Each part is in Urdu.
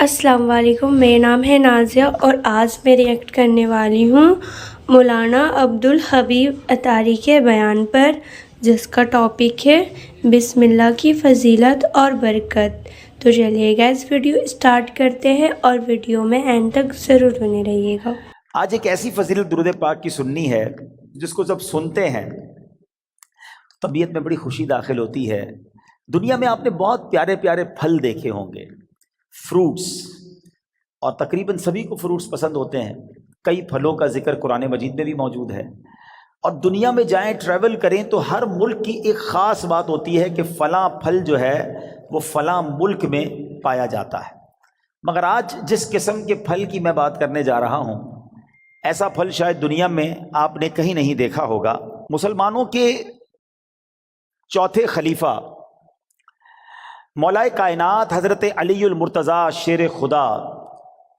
السلام علیکم، میرا نام ہے نازیہ اور آج میں ریئیکٹ کرنے والی ہوں مولانا عبدالحبیب اتاری کے بیان پر، جس کا ٹاپک ہے بسم اللہ کی فضیلت اور برکت۔ تو چلیے گا اس ویڈیو اسٹارٹ کرتے ہیں اور ویڈیو میں اینڈ تک ضرور بنے رہیے گا۔ آج ایک ایسی فضیلت درود پاک کی سننی ہے جس کو جب سنتے ہیں طبیعت میں بڑی خوشی داخل ہوتی ہے۔ دنیا میں آپ نے بہت پیارے پیارے پھل دیکھے ہوں گے، فروٹس، اور تقریباً سبھی کو فروٹس پسند ہوتے ہیں۔ کئی پھلوں کا ذکر قرآن مجید میں بھی موجود ہے، اور دنیا میں جائیں ٹریول کریں تو ہر ملک کی ایک خاص بات ہوتی ہے کہ فلاں پھل جو ہے وہ فلاں ملک میں پایا جاتا ہے۔ مگر آج جس قسم کے پھل کی میں بات کرنے جا رہا ہوں، ایسا پھل شاید دنیا میں آپ نے کہیں نہیں دیکھا ہوگا۔ مسلمانوں کے چوتھے خلیفہ مولا کائنات حضرت علی المرتضیٰ شیر خدا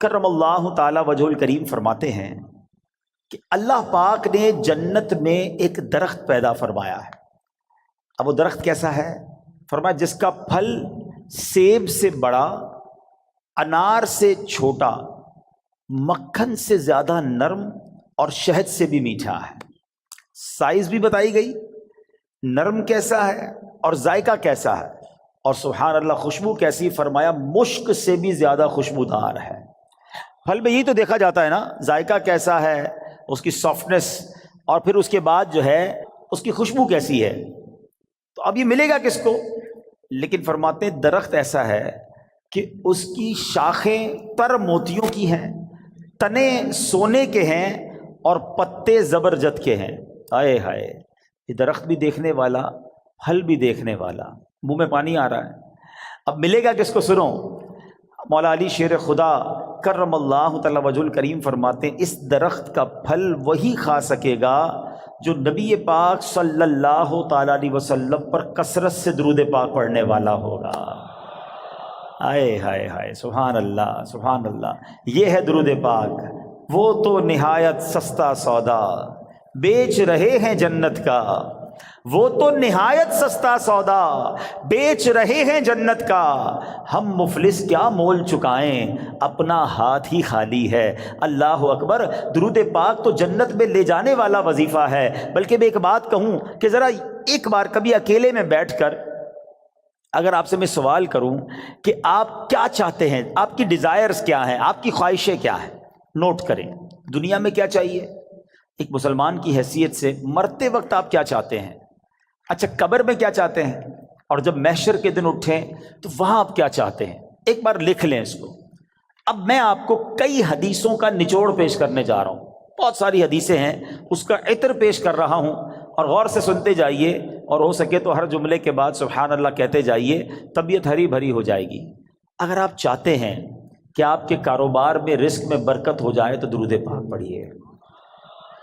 کرم اللہ تعالی وجہ الکریم فرماتے ہیں کہ اللہ پاک نے جنت میں ایک درخت پیدا فرمایا ہے۔ اب وہ درخت کیسا ہے؟ فرمایا جس کا پھل سیب سے بڑا، انار سے چھوٹا، مکھن سے زیادہ نرم اور شہد سے بھی میٹھا ہے۔ سائز بھی بتائی گئی، نرم کیسا ہے اور ذائقہ کیسا ہے، اور سبحان اللہ خوشبو کیسی، فرمایا مشک سے بھی زیادہ خوشبودار ہے۔ پھل میں یہی تو دیکھا جاتا ہے نا، ذائقہ کیسا ہے، اس کی سافٹنس، اور پھر اس کے بعد جو ہے اس کی خوشبو کیسی ہے۔ تو اب یہ ملے گا کس کو؟ لیکن فرماتے ہیں درخت ایسا ہے کہ اس کی شاخیں تر موتیوں کی ہیں، تنے سونے کے ہیں، اور پتے زبرجد کے ہیں۔ ہائے ہائے، یہ درخت بھی دیکھنے والا، پھل بھی دیکھنے والا، منہ میں پانی آ رہا ہے۔ اب ملے گا کس کو؟ سنو، مولا علی شیر خدا کرم اللہ تعالی وجہ الکریم فرماتے ہیں اس درخت کا پھل وہی کھا سکے گا جو نبی پاک صلی اللہ تعالی علیہ وسلم پر کثرت سے درود پاک پڑھنے والا ہوگا۔ ہائے ہائے ہائے، سبحان اللہ سبحان اللہ، یہ ہے درود پاک۔ وہ تو نہایت سستا سودا بیچ رہے ہیں جنت کا، وہ تو نہایت سستا سودا بیچ رہے ہیں جنت کا، ہم مفلس کیا مول چکائیں اپنا ہاتھ ہی خالی ہے۔ اللہ اکبر، درود پاک تو جنت میں لے جانے والا وظیفہ ہے۔ بلکہ میں ایک بات کہوں کہ ذرا ایک بار کبھی اکیلے میں بیٹھ کر اگر آپ سے میں سوال کروں کہ آپ کیا چاہتے ہیں، آپ کی ڈیزائرز کیا ہیں، آپ کی خواہشیں کیا ہیں، نوٹ کریں۔ دنیا میں کیا چاہیے؟ ایک مسلمان کی حیثیت سے مرتے وقت آپ کیا چاہتے ہیں؟ اچھا، قبر میں کیا چاہتے ہیں؟ اور جب محشر کے دن اٹھیں تو وہاں آپ کیا چاہتے ہیں؟ ایک بار لکھ لیں اس کو۔ اب میں آپ کو کئی حدیثوں کا نچوڑ پیش کرنے جا رہا ہوں، بہت ساری حدیثیں ہیں، اس کا عطر پیش کر رہا ہوں، اور غور سے سنتے جائیے، اور ہو سکے تو ہر جملے کے بعد سبحان اللہ کہتے جائیے، طبیعت ہری بھری ہو جائے گی۔ اگر آپ چاہتے ہیں کہ آپ کے کاروبار میں رزق میں برکت ہو جائے تو درود پاک پڑھیے۔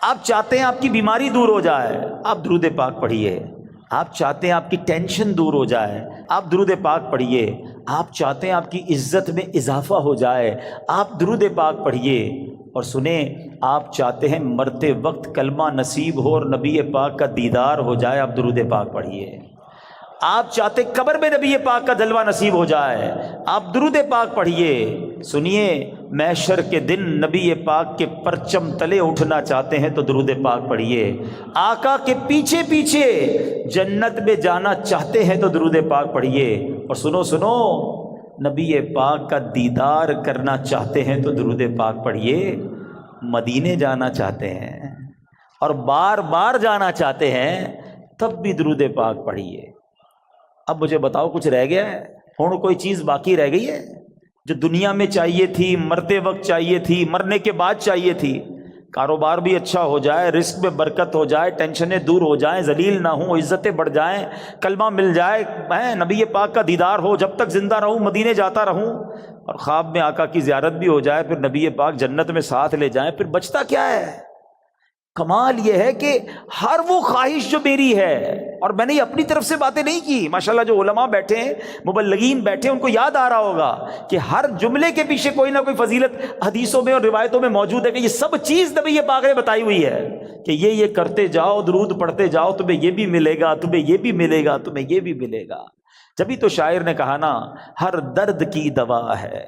آپ چاہتے ہیں آپ کی بیماری دور ہو جائے، آپ درود پاک پڑھیے۔ آپ چاہتے ہیں آپ کی ٹینشن دور ہو جائے، آپ درود پاک پڑھیے۔ آپ چاہتے ہیں آپ کی عزت میں اضافہ ہو جائے، آپ درود پاک پڑھیے۔ اور سنیں، آپ چاہتے ہیں مرتے وقت کلمہ نصیب ہو اور نبی پاک کا دیدار ہو جائے، آپ درود پاک پڑھیے۔ آپ چاہتے قبر میں نبی پاک کا جلوہ نصیب ہو جائے، آپ درود پاک پڑھیے۔ سنیے، محشر کے دن نبی پاک کے پرچم تلے اٹھنا چاہتے ہیں تو درود پاک پڑھیے۔ آقا کے پیچھے پیچھے جنت میں جانا چاہتے ہیں تو درود پاک پڑھیے۔ اور سنو سنو، نبی پاک کا دیدار کرنا چاہتے ہیں تو درود پاک پڑھیے۔ مدینے جانا چاہتے ہیں اور بار بار جانا چاہتے ہیں تب بھی درود پاک پڑھیے۔ اب مجھے بتاؤ، کچھ رہ گیا ہے؟ ہوں کوئی چیز باقی رہ گئی ہے جو دنیا میں چاہیے تھی، مرتے وقت چاہیے تھی، مرنے کے بعد چاہیے تھی؟ کاروبار بھی اچھا ہو جائے، رزق میں برکت ہو جائے، ٹینشنیں دور ہو جائیں، ذلیل نہ ہوں، عزتیں بڑھ جائیں، کلمہ مل جائے، میں نبی پاک کا دیدار ہو، جب تک زندہ رہوں مدینے جاتا رہوں، اور خواب میں آقا کی زیارت بھی ہو جائے، پھر نبی پاک جنت میں ساتھ لے جائیں، پھر بچتا کیا ہے؟ کمال یہ ہے کہ ہر وہ خواہش جو میری ہے، اور میں نے اپنی طرف سے باتیں نہیں کی، ماشاءاللہ جو علماء بیٹھے ہیں، مبلغین بیٹھے ہیں، ان کو یاد آ رہا ہوگا کہ ہر جملے کے پیچھے کوئی نہ کوئی فضیلت حدیثوں میں اور روایتوں میں موجود ہے، کہ یہ سب چیز نبی پاک نے بتائی ہوئی ہے کہ یہ کرتے جاؤ، درود پڑھتے جاؤ، تمہیں یہ بھی ملے گا، تمہیں یہ بھی ملے گا، تمہیں یہ بھی ملے گا۔ جبھی تو شاعر نے کہا نا، ہر درد کی دوا ہے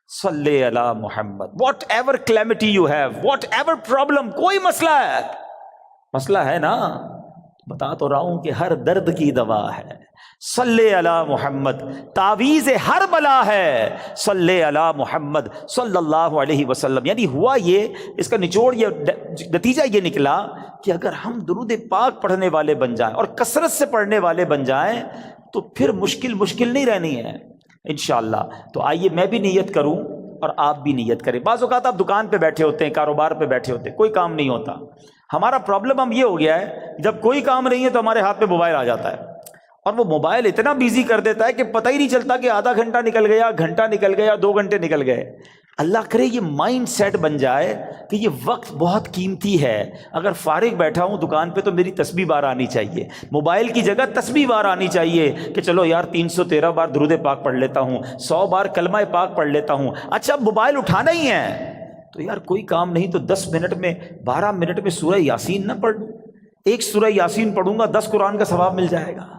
صلی علی محمد. Whatever calamity you have, whatever problem, کوئی مسئلہ ہے نا, بتا تو رہا ہوں کہ ہر درد کی دوا ہے. صلی علی محمد. تعویذ ہر بلا ہے. صلی علی محمد صلی اللہ علیہ وسلم. یعنی ہوا یہ, اس کا نچوڑ یہ نتیجہ یہ نکلا کہ اگر ہم درود پاک پڑھنے والے بن جائیں اور کثرت سے پڑھنے والے بن جائیں تو پھر مشکل نہیں رہنی ہے انشاءاللہ. تو آئیے میں بھی نیت کروں اور آپ بھی نیت کریں. بعض اوقات آپ دکان پہ بیٹھے ہوتے ہیں, کاروبار پہ بیٹھے ہوتے ہیں, کوئی کام نہیں ہوتا. ہمارا پرابلم ہم یہ ہو گیا ہے, جب کوئی کام نہیں ہے تو ہمارے ہاتھ پہ موبائل آ جاتا ہے, اور وہ موبائل اتنا بیزی کر دیتا ہے کہ پتہ ہی نہیں چلتا کہ آدھا گھنٹہ نکل گیا, گھنٹہ نکل گیا, 2 گھنٹے نکل گئے. اللہ کرے یہ مائنڈ سیٹ بن جائے کہ یہ وقت بہت قیمتی ہے. اگر فارغ بیٹھا ہوں دکان پہ تو میری تسبیح بار آنی چاہیے, موبائل کی جگہ تسبیح بار آنی چاہیے کہ چلو یار 313 بار درود پاک پڑھ لیتا ہوں, 100 بار کلمہ پاک پڑھ لیتا ہوں. اچھا موبائل اٹھانا ہی ہے تو یار کوئی کام نہیں تو 10 منٹ میں 12 منٹ میں سورہ یاسین نہ پڑھ, ایک سورہ یاسین پڑھوں گا 10 قرآن کا ثواب مل جائے گا.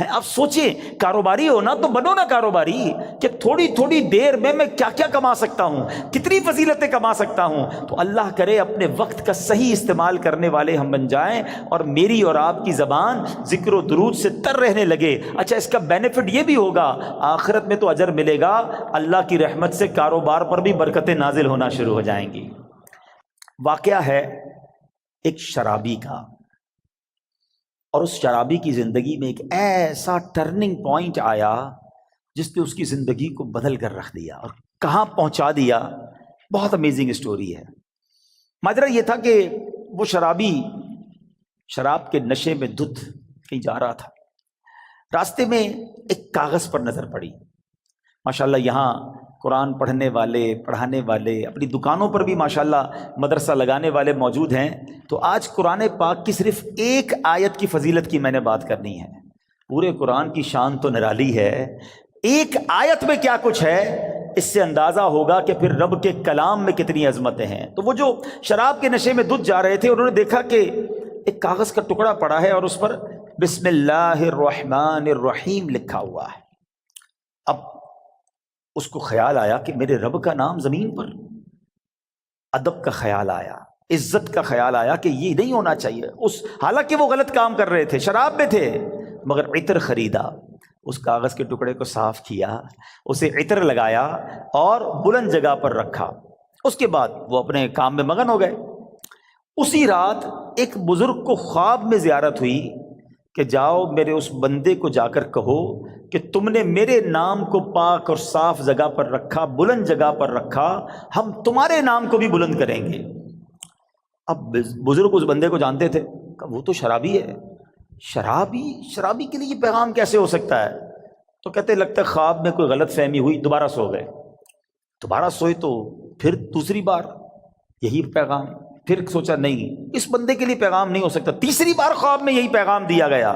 اب سوچیں, کاروباری ہو نا تو بنو نا کاروباری کہ تھوڑی دیر میں کیا کیا کما سکتا ہوں, کتنی فضیلتیں کما سکتا ہوں. تو اللہ کرے اپنے وقت کا صحیح استعمال کرنے والے ہم بن جائیں اور میری اور آپ کی زبان ذکر و درود سے تر رہنے لگے. اچھا اس کا بینیفٹ یہ بھی ہوگا, آخرت میں تو اجر ملے گا, اللہ کی رحمت سے کاروبار پر بھی برکتیں نازل ہونا شروع ہو جائیں گی. واقعہ ہے ایک شرابی کا, اور اس شرابی کی زندگی میں ایک ایسا ٹرننگ پوائنٹ آیا جس نے اس کی زندگی کو بدل کر رکھ دیا اور کہاں پہنچا دیا. بہت امیزنگ سٹوری ہے. ماجرا یہ تھا کہ وہ شرابی شراب کے نشے میں دھت کہیں جا رہا تھا. راستے میں ایک کاغذ پر نظر پڑی. ماشاءاللہ یہاں قرآن پڑھنے والے, پڑھانے والے, اپنی دکانوں پر بھی ماشاءاللہ مدرسہ لگانے والے موجود ہیں. تو آج قرآن پاک کی صرف ایک آیت کی فضیلت کی میں نے بات کرنی ہے. پورے قرآن کی شان تو نرالی ہے, ایک آیت میں کیا کچھ ہے اس سے اندازہ ہوگا کہ پھر رب کے کلام میں کتنی عظمتیں ہیں. تو وہ جو شراب کے نشے میں دھت جا رہے تھے, انہوں نے دیکھا کہ ایک کاغذ کا ٹکڑا پڑا ہے اور اس پر بسم اللہ الرحمن الرحیم لکھا ہوا ہے. اب اس کو خیال آیا کہ میرے رب کا نام زمین پر, ادب کا خیال آیا, عزت کا خیال آیا کہ یہ نہیں ہونا چاہیے. حالانکہ وہ غلط کام کر رہے تھے, شراب میں تھے, مگر عطر خریدا, اس کاغذ کے ٹکڑے کو صاف کیا, اسے عطر لگایا اور بلند جگہ پر رکھا. اس کے بعد وہ اپنے کام میں مگن ہو گئے. اسی رات ایک بزرگ کو خواب میں زیارت ہوئی کہ جاؤ میرے اس بندے کو جا کر کہو کہ تم نے میرے نام کو پاک اور صاف جگہ پر رکھا, بلند جگہ پر رکھا, ہم تمہارے نام کو بھی بلند کریں گے. اب بزرگ اس بندے کو جانتے تھے, وہ تو شرابی ہے, شرابی کے لیے یہ پیغام کیسے ہو سکتا ہے؟ تو کہتے لگتا ہے خواب میں کوئی غلط فہمی ہوئی, دوبارہ سو گئے. دوبارہ سوئے تو پھر دوسری بار یہی پیغام, پھر سوچا نہیں اس بندے کے لیے پیغام نہیں ہو سکتا, تیسری بار خواب میں یہی پیغام دیا گیا.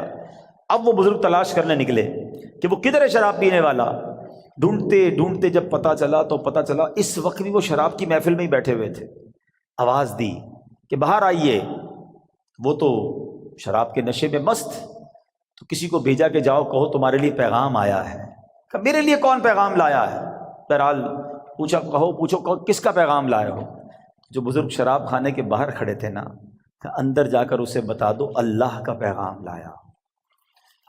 اب وہ بزرگ تلاش کرنے نکلے کہ وہ کدھر ہے شراب پینے والا. ڈھونڈتے جب پتہ چلا اس وقت بھی وہ شراب کی محفل میں ہی بیٹھے ہوئے تھے. آواز دی کہ باہر آئیے. وہ تو شراب کے نشے میں مست, تو کسی کو بھیجا کہ جاؤ کہو تمہارے لیے پیغام آیا ہے. کہ میرے لیے کون پیغام لایا ہے؟ بہرحال پوچھو کس کا پیغام لائے ہو؟ جو بزرگ شراب خانے کے باہر کھڑے تھے نا, کہ اندر جا کر اسے بتا دو اللہ کا پیغام لایا.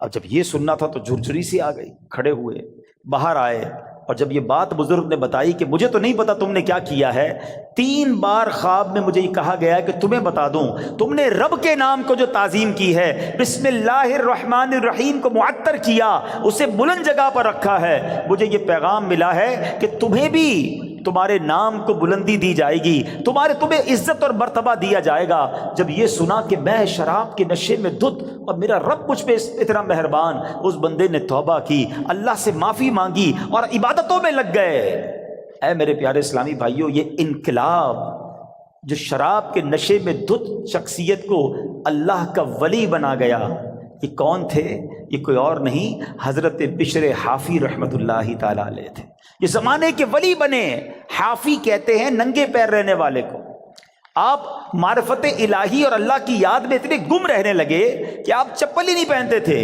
اب جب یہ سننا تھا تو جھرجھری سی آ گئی, کھڑے ہوئے باہر آئے, اور جب یہ بات بزرگ نے بتائی کہ مجھے تو نہیں پتا تم نے کیا کیا ہے, 3 بار خواب میں مجھے یہ کہا گیا کہ تمہیں بتا دوں, تم نے رب کے نام کو جو تعظیم کی ہے, بسم اللہ الرحمن الرحیم کو معطر کیا, اسے بلند جگہ پر رکھا ہے, مجھے یہ پیغام ملا ہے کہ تمہیں بھی تمہارے نام کو بلندی دی جائے گی, تمہیں عزت اور مرتبہ دیا جائے گا. جب یہ سنا کہ میں شراب کے نشے میں دھت اور میرا رب مجھ پہ اتنا مہربان, اس بندے نے توبہ کی, اللہ سے معافی مانگی اور عبادتوں میں لگ گئے. اے میرے پیارے اسلامی بھائیوں, یہ انقلاب جو شراب کے نشے میں دھت شخصیت کو اللہ کا ولی بنا گیا, یہ کون تھے؟ یہ کوئی اور نہیں, حضرت بشر حافی رحمۃ اللہ تعالی علیہ تھے. یہ زمانے کے ولی بنے. حافی کہتے ہیں ننگے پیر رہنے والے کو. آپ معرفت الہی اور اللہ کی یاد میں اتنے گم رہنے لگے کہ آپ چپل ہی نہیں پہنتے تھے.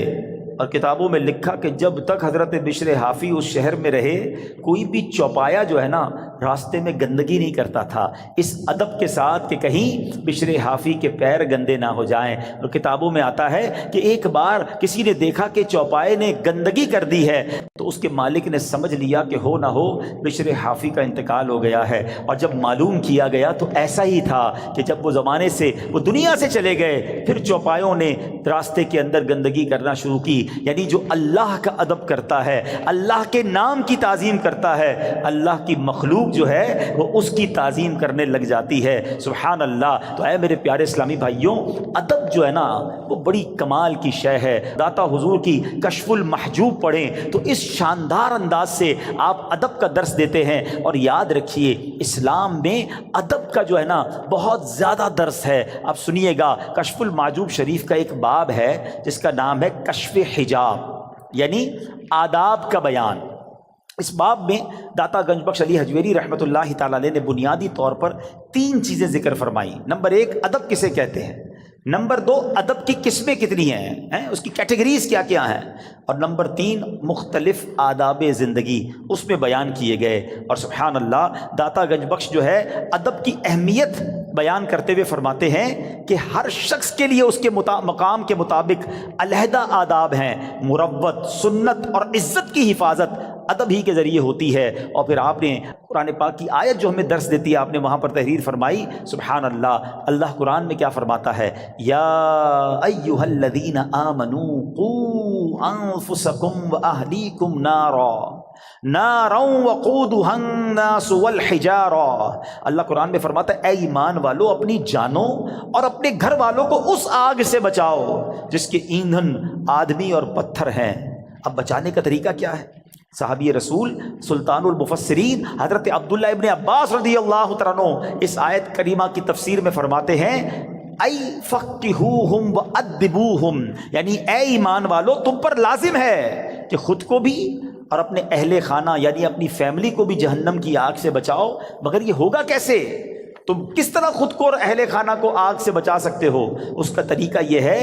اور کتابوں میں لکھا کہ جب تک حضرت بشر حافی اس شہر میں رہے کوئی بھی چوپایا جو ہے نا راستے میں گندگی نہیں کرتا تھا، اس ادب کے ساتھ کہ کہیں بشر حافی کے پیر گندے نہ ہو جائیں۔ اور کتابوں میں آتا ہے کہ ایک بار کسی نے دیکھا کہ چوپائے نے گندگی کر دی ہے تو اس کے مالک نے سمجھ لیا کہ ہو نہ ہو بشر حافی کا انتقال ہو گیا ہے، اور جب معلوم کیا گیا تو ایسا ہی تھا کہ جب وہ زمانے سے وہ دنیا سے چلے گئے پھر چوپایوں نے راستے کے اندر گندگی کرنا شروع کی۔ یعنی جو اللہ کا ادب کرتا ہے، اللہ کے نام کی تعظیم کرتا ہے، اللہ کی مخلوق جو ہے وہ اس کی تعظیم کرنے لگ جاتی ہے۔ سبحان اللہ۔ تو اے میرے پیارے اسلامی بھائیوں، ادب جو ہے نا وہ بڑی کمال کی شے ہے۔ داتا حضور کی کشف المحجوب پڑھیں تو اس شاندار انداز سے آپ ادب کا درس دیتے ہیں۔ اور یاد رکھیے اسلام میں ادب کا جو ہے نا بہت زیادہ درس ہے۔ آپ سنیے گا، کشف المحجوب شریف کا ایک باب ہے جس کا نام ہے کشف حجاب، یعنی آداب کا بیان۔ اس باب میں داتا گنج بخش علی حجویری رحمۃ اللہ تعالی علیہ نے بنیادی طور پر 3 چیزیں ذکر فرمائی۔ نمبر 1 ادب کسے کہتے ہیں، نمبر 2 ادب کی قسمیں کتنی ہیں، اس کی کیٹیگریز کیا کیا ہیں، اور نمبر 3 مختلف آداب زندگی اس میں بیان کیے گئے۔ اور سبحان اللہ، داتا گنج بخش جو ہے ادب کی اہمیت بیان کرتے ہوئے فرماتے ہیں کہ ہر شخص کے لیے اس کے مقام کے مطابق علیحدہ آداب ہیں۔ مروت، سنت اور عزت کی حفاظت ادب ہی کے ذریعے ہوتی ہے۔ اور پھر آپ نے قرآن پاک کی آیت جو ہمیں درس دیتی ہے آپ نے وہاں پر تحریر فرمائی۔ سبحان اللہ، اللہ قرآن میں کیا فرماتا ہے، یا ایھا الذین آمنوا قوا انفسکم واہلیکم نارا وقودھا الناس والحجارہ۔ اللہ قرآن میں فرماتا ہے اے ایمان والو اپنی جانوں اور اپنے گھر والوں کو اس آگ سے بچاؤ جس کے ایندھن آدمی اور پتھر ہیں۔ اب بچانے کا طریقہ کیا ہے؟ صحابی رسول سلطان المفسرین حضرت عبداللہ ابن عباس رضی اللہ تعالیٰ عنہ اس آیت کریمہ کی تفسیر میں فرماتے ہیں ای فقہوہم وادبوہم، یعنی اے ایمان والو تم پر لازم ہے کہ خود کو بھی اور اپنے اہل خانہ یعنی اپنی فیملی کو بھی جہنم کی آگ سے بچاؤ۔ مگر یہ ہوگا کیسے؟ تم کس طرح خود کو اور اہل خانہ کو آگ سے بچا سکتے ہو؟ اس کا طریقہ یہ ہے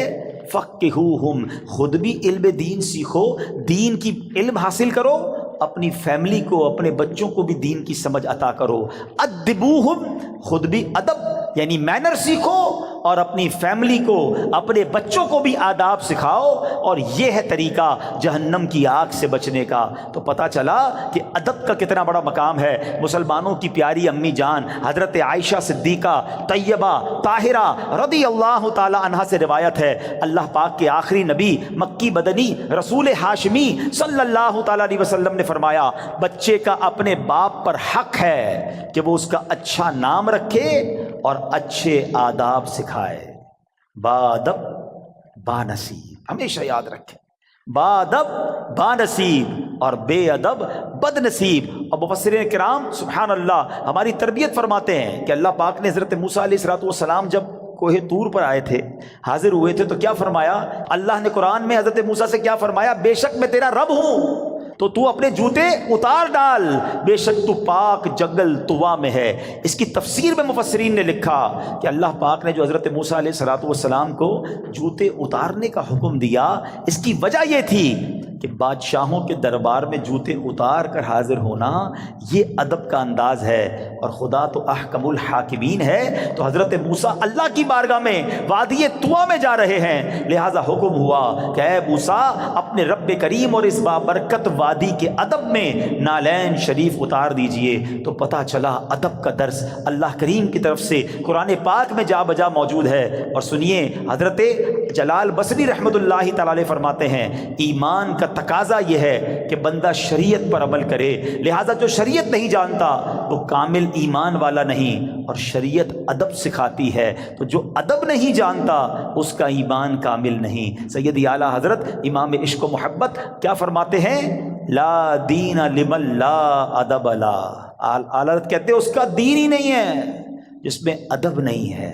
فقہوہم، خود بھی علم دین سیکھو، دین کی علم حاصل کرو، اپنی فیملی کو اپنے بچوں کو بھی دین کی سمجھ عطا کرو۔ ادبوہم، خود بھی ادب یعنی مینر سیکھو اور اپنی فیملی کو اپنے بچوں کو بھی آداب سکھاؤ، اور یہ ہے طریقہ جہنم کی آگ سے بچنے کا۔ تو پتہ چلا کہ ادب کا کتنا بڑا مقام ہے۔ مسلمانوں کی پیاری امی جان حضرت عائشہ صدیقہ طیبہ طاہرہ رضی اللہ تعالی عنہا سے روایت ہے، اللہ پاک کے آخری نبی مکی بدنی رسول ہاشمی صلی اللہ تعالی علیہ وسلم نے فرمایا بچے کا اپنے باپ پر حق ہے کہ وہ اس کا اچھا نام رکھے اور اچھے آداب سکھائے۔ بادب بانصیب، ہمیشہ یاد رکھیں، بادب بانصیب اور بے ادب بد نصیب۔ اور مفسرین کرام سبحان اللہ ہماری تربیت فرماتے ہیں کہ اللہ پاک نے حضرت موسیٰ علیہ السلام جب کوہ طور پر آئے تھے، حاضر ہوئے تھے، تو کیا فرمایا؟ اللہ نے قرآن میں حضرت موسیٰ سے کیا فرمایا؟ بے شک میں تیرا رب ہوں تو اپنے جوتے اتار ڈال، بے شک تو پاک جنگل طوا میں ہے۔ اس کی تفسیر میں مفسرین نے لکھا کہ اللہ پاک نے جو حضرت موسیٰ علیہ السلام کو جوتے اتارنے کا حکم دیا، اس کی وجہ یہ تھی کہ بادشاہوں کے دربار میں جوتے اتار کر حاضر ہونا یہ ادب کا انداز ہے، اور خدا تو احکم الحاکمین ہے۔ تو حضرت موسیٰ اللہ کی بارگاہ میں وادی طوا میں جا رہے ہیں، لہٰذا حکم ہوا کہ اے موسیٰ اپنے رب کریم اور اس بابرکت وادی کے ادب میں نالین شریف اتار دیجئے۔ تو پتہ چلا ادب کا درس اللہ کریم کی طرف سے قرآن پاک میں جا بجا موجود ہے۔ اور سنیے حضرت جلال بصری رحمۃ اللہ تعالی علیہ فرماتے ہیں ایمان کا تقاضا یہ ہے کہ بندہ شریعت پر عمل کرے، لہٰذا جو شریعت نہیں جانتا وہ کامل ایمان والا نہیں، اور شریعت ادب سکھاتی ہے، تو جو ادب نہیں جانتا اس کا ایمان کامل نہیں۔ سیدی اعلیٰ حضرت امام عشق و محبت کیا فرماتے ہیں؟ لا دین لمن لا ادب لا۔ اعلیٰ حضرت کہتے ہیں اس کا دین ہی نہیں ہے جس میں ادب نہیں ہے۔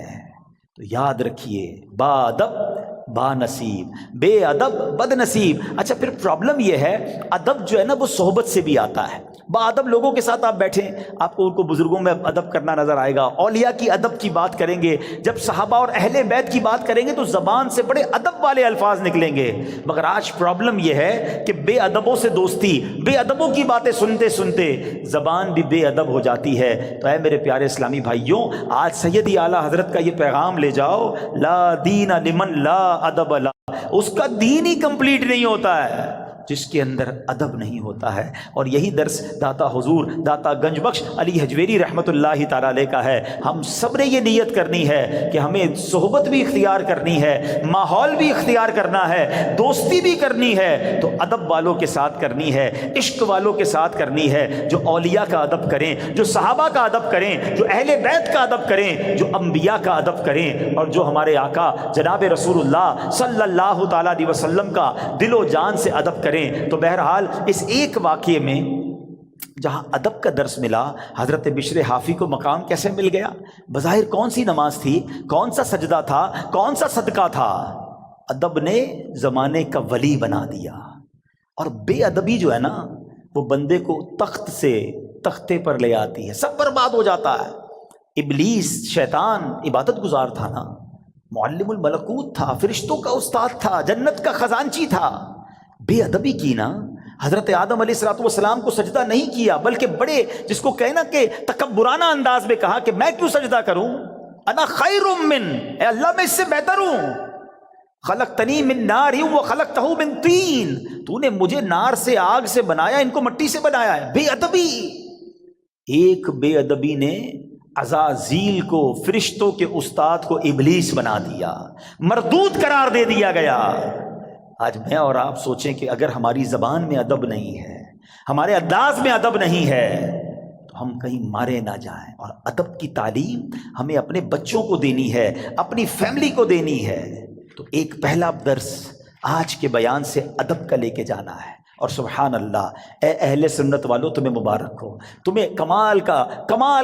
تو یاد رکھیے با ادب با نصیب، بے ادب بد نصیب۔ اچھا پھر پرابلم یہ ہے ادب جو ہے نا وہ صحبت سے بھی آتا ہے۔ با ادب لوگوں کے ساتھ آپ بیٹھیں آپ کو ان کو بزرگوں میں ادب کرنا نظر آئے گا، اولیاء کی ادب کی بات کریں گے، جب صحابہ اور اہل بیت کی بات کریں گے تو زبان سے بڑے ادب والے الفاظ نکلیں گے۔ مگر آج پرابلم یہ ہے کہ بے ادبوں سے دوستی، بے ادبوں کی باتیں سنتے سنتے زبان بھی بے ادب ہو جاتی ہے۔ تو اے میرے پیارے اسلامی بھائیوں، آج سیدی اعلیٰ حضرت کا یہ پیغام لے جاؤ، لا دین لمن لا ادب لا، اس کا دین ہی کمپلیٹ نہیں ہوتا ہے جس کے اندر ادب نہیں ہوتا ہے۔ اور یہی درس داتا حضور داتا گنج بخش علی حجویری رحمۃ اللہ تعالی علیہ کا ہے۔ ہم سب نے یہ نیت کرنی ہے کہ ہمیں صحبت بھی اختیار کرنی ہے، ماحول بھی اختیار کرنا ہے، دوستی بھی کرنی ہے تو ادب والوں کے ساتھ کرنی ہے، عشق والوں کے ساتھ کرنی ہے، جو اولیاء کا ادب کریں، جو صحابہ کا ادب کریں، جو اہل بیت کا ادب کریں، جو انبیاء کا ادب کریں، اور جو ہمارے آقا جناب رسول اللہ صلی اللہ تعالیٰ علیہ وسلم کا دل و جان سے ادب کریں۔ تو بہرحال اس ایک واقعے میں جہاں ادب کا درس ملا، حضرت بشر حافی کو مقام کیسے مل گیا؟ بظاہر کون سی نماز تھی، کون سا سجدہ تھا، کون سا صدقہ تھا، ادب نے زمانے کا ولی بنا دیا۔ اور بے ادبی جو ہے نا وہ بندے کو تخت سے تختے پر لے آتی ہے، سب برباد ہو جاتا ہے۔ ابلیس شیطان عبادت گزار تھا نا، معلم الملکوت تھا، فرشتوں کا استاد تھا، جنت کا خزانچی تھا، بے ادبی کی نا، حضرت آدم علیہ الصلوۃ والسلام کو سجدہ نہیں کیا، بلکہ بڑے جس کو کہنا کہ تکبرانہ انداز میں کہا کہ میں کیوں سجدہ کروں، انا خیر من، اے اللہ میں اس سے بہتر ہوں، خلقتنی من نار وخلقتہ من طین، تو نے مجھے نار سے آگ سے بنایا، ان کو مٹی سے بنایا ہے۔ بے ادبی، ایک بے ادبی نے عزازیل کو، فرشتوں کے استاد کو ابلیس بنا دیا، مردود قرار دے دیا گیا۔ آج میں اور آپ سوچیں کہ اگر ہماری زبان میں ادب نہیں ہے، ہمارے انداز میں ادب نہیں ہے تو ہم کہیں مارے نہ جائیں۔ اور ادب کی تعلیم ہمیں اپنے بچوں کو دینی ہے، اپنی فیملی کو دینی ہے۔ تو ایک پہلا درس آج کے بیان سے ادب کا لے کے جانا ہے۔ اور سبحان اللہ، اے اہل سنت والوں تمہیں مبارک ہو، تمہیں کمال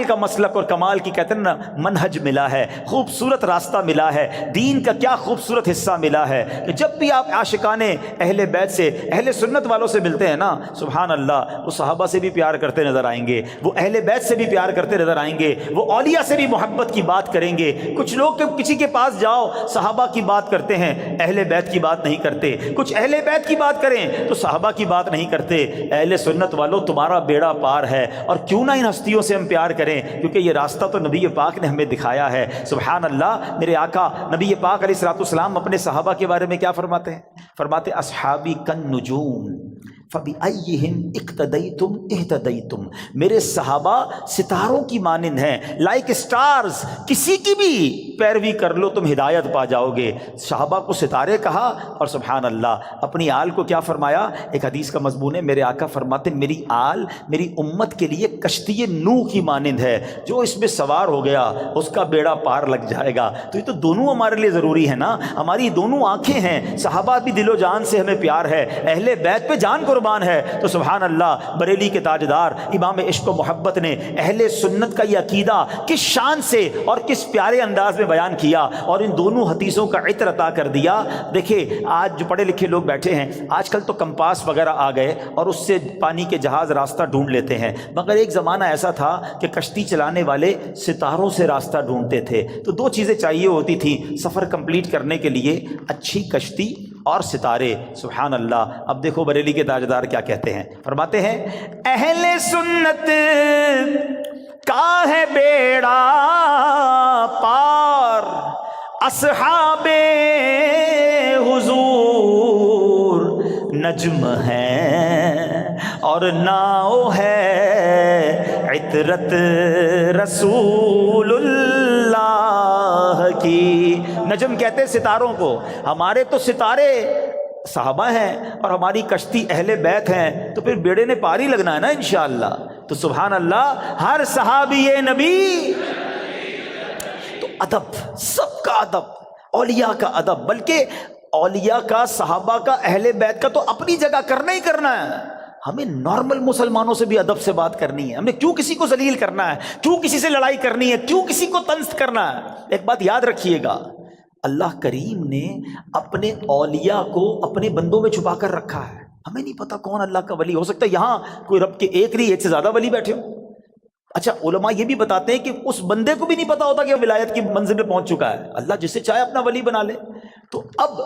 کا مسلک اور کمال کی کہتے ہیں نا منہج ملا ہے، خوبصورت راستہ ملا ہے، دین کا کیا خوبصورت حصہ ملا ہے کہ جب بھی آپ عاشقان اہل بیت سے، اہل سنت والوں سے ملتے ہیں نا، سبحان اللہ، وہ صحابہ سے بھی پیار کرتے نظر آئیں گے، وہ اہل بیت سے بھی پیار کرتے نظر آئیں گے، وہ اولیاء سے بھی محبت کی بات کریں گے۔ کچھ لوگ کسی کے پاس جاؤ صحابہ کی بات کرتے ہیں، اہل بیت کی بات نہیں کرتے، کچھ اہل بیت کی بات کریں تو صحابہ کی بات نہیں کرتے۔ اہل سنت والوں تمہارا بیڑا پار ہے، اور کیوں نہ ان ہستیوں سے ہم پیار کریں، کیونکہ یہ راستہ تو نبی پاک نے ہمیں دکھایا ہے۔ سبحان اللہ، میرے آقا نبی پاک علیہ الصلوۃ والسلام اپنے صحابہ کے بارے میں کیا فرماتے ہیں؟ فرماتے اصحابی کن نجوم فبأیہم اقتدیتم اہتدیتم، میرے صحابہ ستاروں کی مانند ہیں، لائک اسٹارز، کسی کی بھی پیروی کر لو تم ہدایت پا جاؤ گے۔ صحابہ کو ستارے کہا، اور سبحان اللہ اپنی آل کو کیا فرمایا؟ ایک حدیث کا مضمون ہے، میرے آقا فرماتے میری آل میری امت کے لیے کشتی نوح کی مانند ہے، جو اس میں سوار ہو گیا اس کا بیڑا پار لگ جائے گا۔ تو یہ تو دونوں ہمارے لیے ضروری ہے نا، ہماری دونوں آنکھیں ہیں، صحابہ بھی دل و جان سے ہمیں پیار ہے، اہل بیت پہ جان قربان ہے۔ تو سبحان اللہ، بریلی کے تاجدار امام عشق و محبت نے اہل سنت کا یہ عقیدہ کس شان سے اور کس پیارے انداز میں بیان کیا، اور ان دونوں حدیثوں کا عطر عطا کر دیا۔ دیکھیں آج جو پڑھے لکھے لوگ بیٹھے ہیں، آج کل تو کمپاس وغیرہ آ گئے اور اس سے پانی کے جہاز راستہ ڈھونڈ لیتے ہیں، مگر ایک زمانہ ایسا تھا کہ کشتی چلانے والے ستاروں سے راستہ ڈھونڈتے تھے۔ تو دو چیزیں چاہیے ہوتی تھیں سفر کمپلیٹ کرنے کے لیے، اچھی کشتی اور ستارے۔ سبحان اللہ، اب دیکھو بریلی کے تاجدار کیا کہتے ہیں، فرماتے ہیں اہل سنت کا ہے بیڑا پار، اصحاب حضور نجم ہے اور ناؤ ہے عطرت رسول اللہ کی۔ نجم کہتے ہیں ستاروں کو، ہمارے تو ستارے صحابہ ہیں اور ہماری کشتی اہل بیت ہیں، تو پھر بیڑے نے پار ہی لگنا ہے نا انشاءاللہ۔ تو سبحان اللہ، ہر صحابی نبی، تو ادب، سب کا ادب، اولیاء کا ادب، بلکہ اولیاء کا، صحابہ کا، اہل بیت کا تو اپنی جگہ کرنا ہی کرنا ہے۔ ہمیں نارمل مسلمانوں سے بھی ادب سے بات کرنی ہے، ہمیں کیوں کسی کو ذلیل کرنا ہے، کیوں کسی سے لڑائی کرنی ہے، کیوں کسی کو طنز کرنا ہے۔ ایک بات یاد رکھیے گا، اللہ کریم نے اپنے اولیاء کو اپنے بندوں میں چھپا کر رکھا ہے. ہمیں نہیں پتا کون اللہ کا ولی. ہو سکتا ہے یہاں کوئی رب کے ایک نہیں ایک سے زیادہ ولی بیٹھے ہو. اچھا علماء یہ بھی بتاتے ہیں کہ اس بندے کو بھی نہیں پتا ہوتا کہ وہ ولایت کی منزل پہ پہنچ چکا ہے. اللہ جسے چاہے اپنا ولی بنا لے. تو اب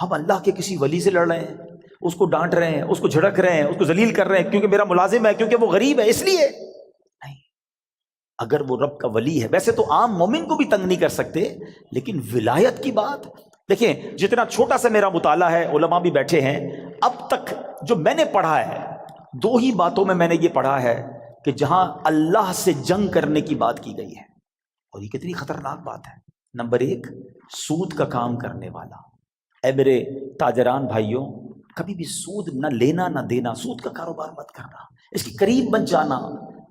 ہم اللہ کے کسی ولی سے لڑ رہے ہیں, اس کو ڈانٹ رہے ہیں, اس کو جھڑک رہے ہیں, اس کو ذلیل کر رہے ہیں کیونکہ میرا ملازم ہے, کیونکہ وہ غریب ہے اس لیے نہیں. اگر وہ رب کا ولی ہے, ویسے تو عام مومن کو بھی تنگ نہیں کر سکتے, لیکن ولایت کی بات دیکھیں. جتنا چھوٹا سا میرا مطالعہ ہے, علماء بھی بیٹھے ہیں, اب تک جو میں نے پڑھا ہے 2 ہی باتوں میں میں نے یہ پڑھا ہے کہ جہاں اللہ سے جنگ کرنے کی بات کی گئی ہے, اور یہ کتنی خطرناک بات ہے. نمبر 1, سود کا کام کرنے والا. اے میرے تاجران بھائیوں, کبھی بھی سود نہ لینا نہ دینا, سود کا کاروبار مت کرنا, اس کے قریب مت جانا,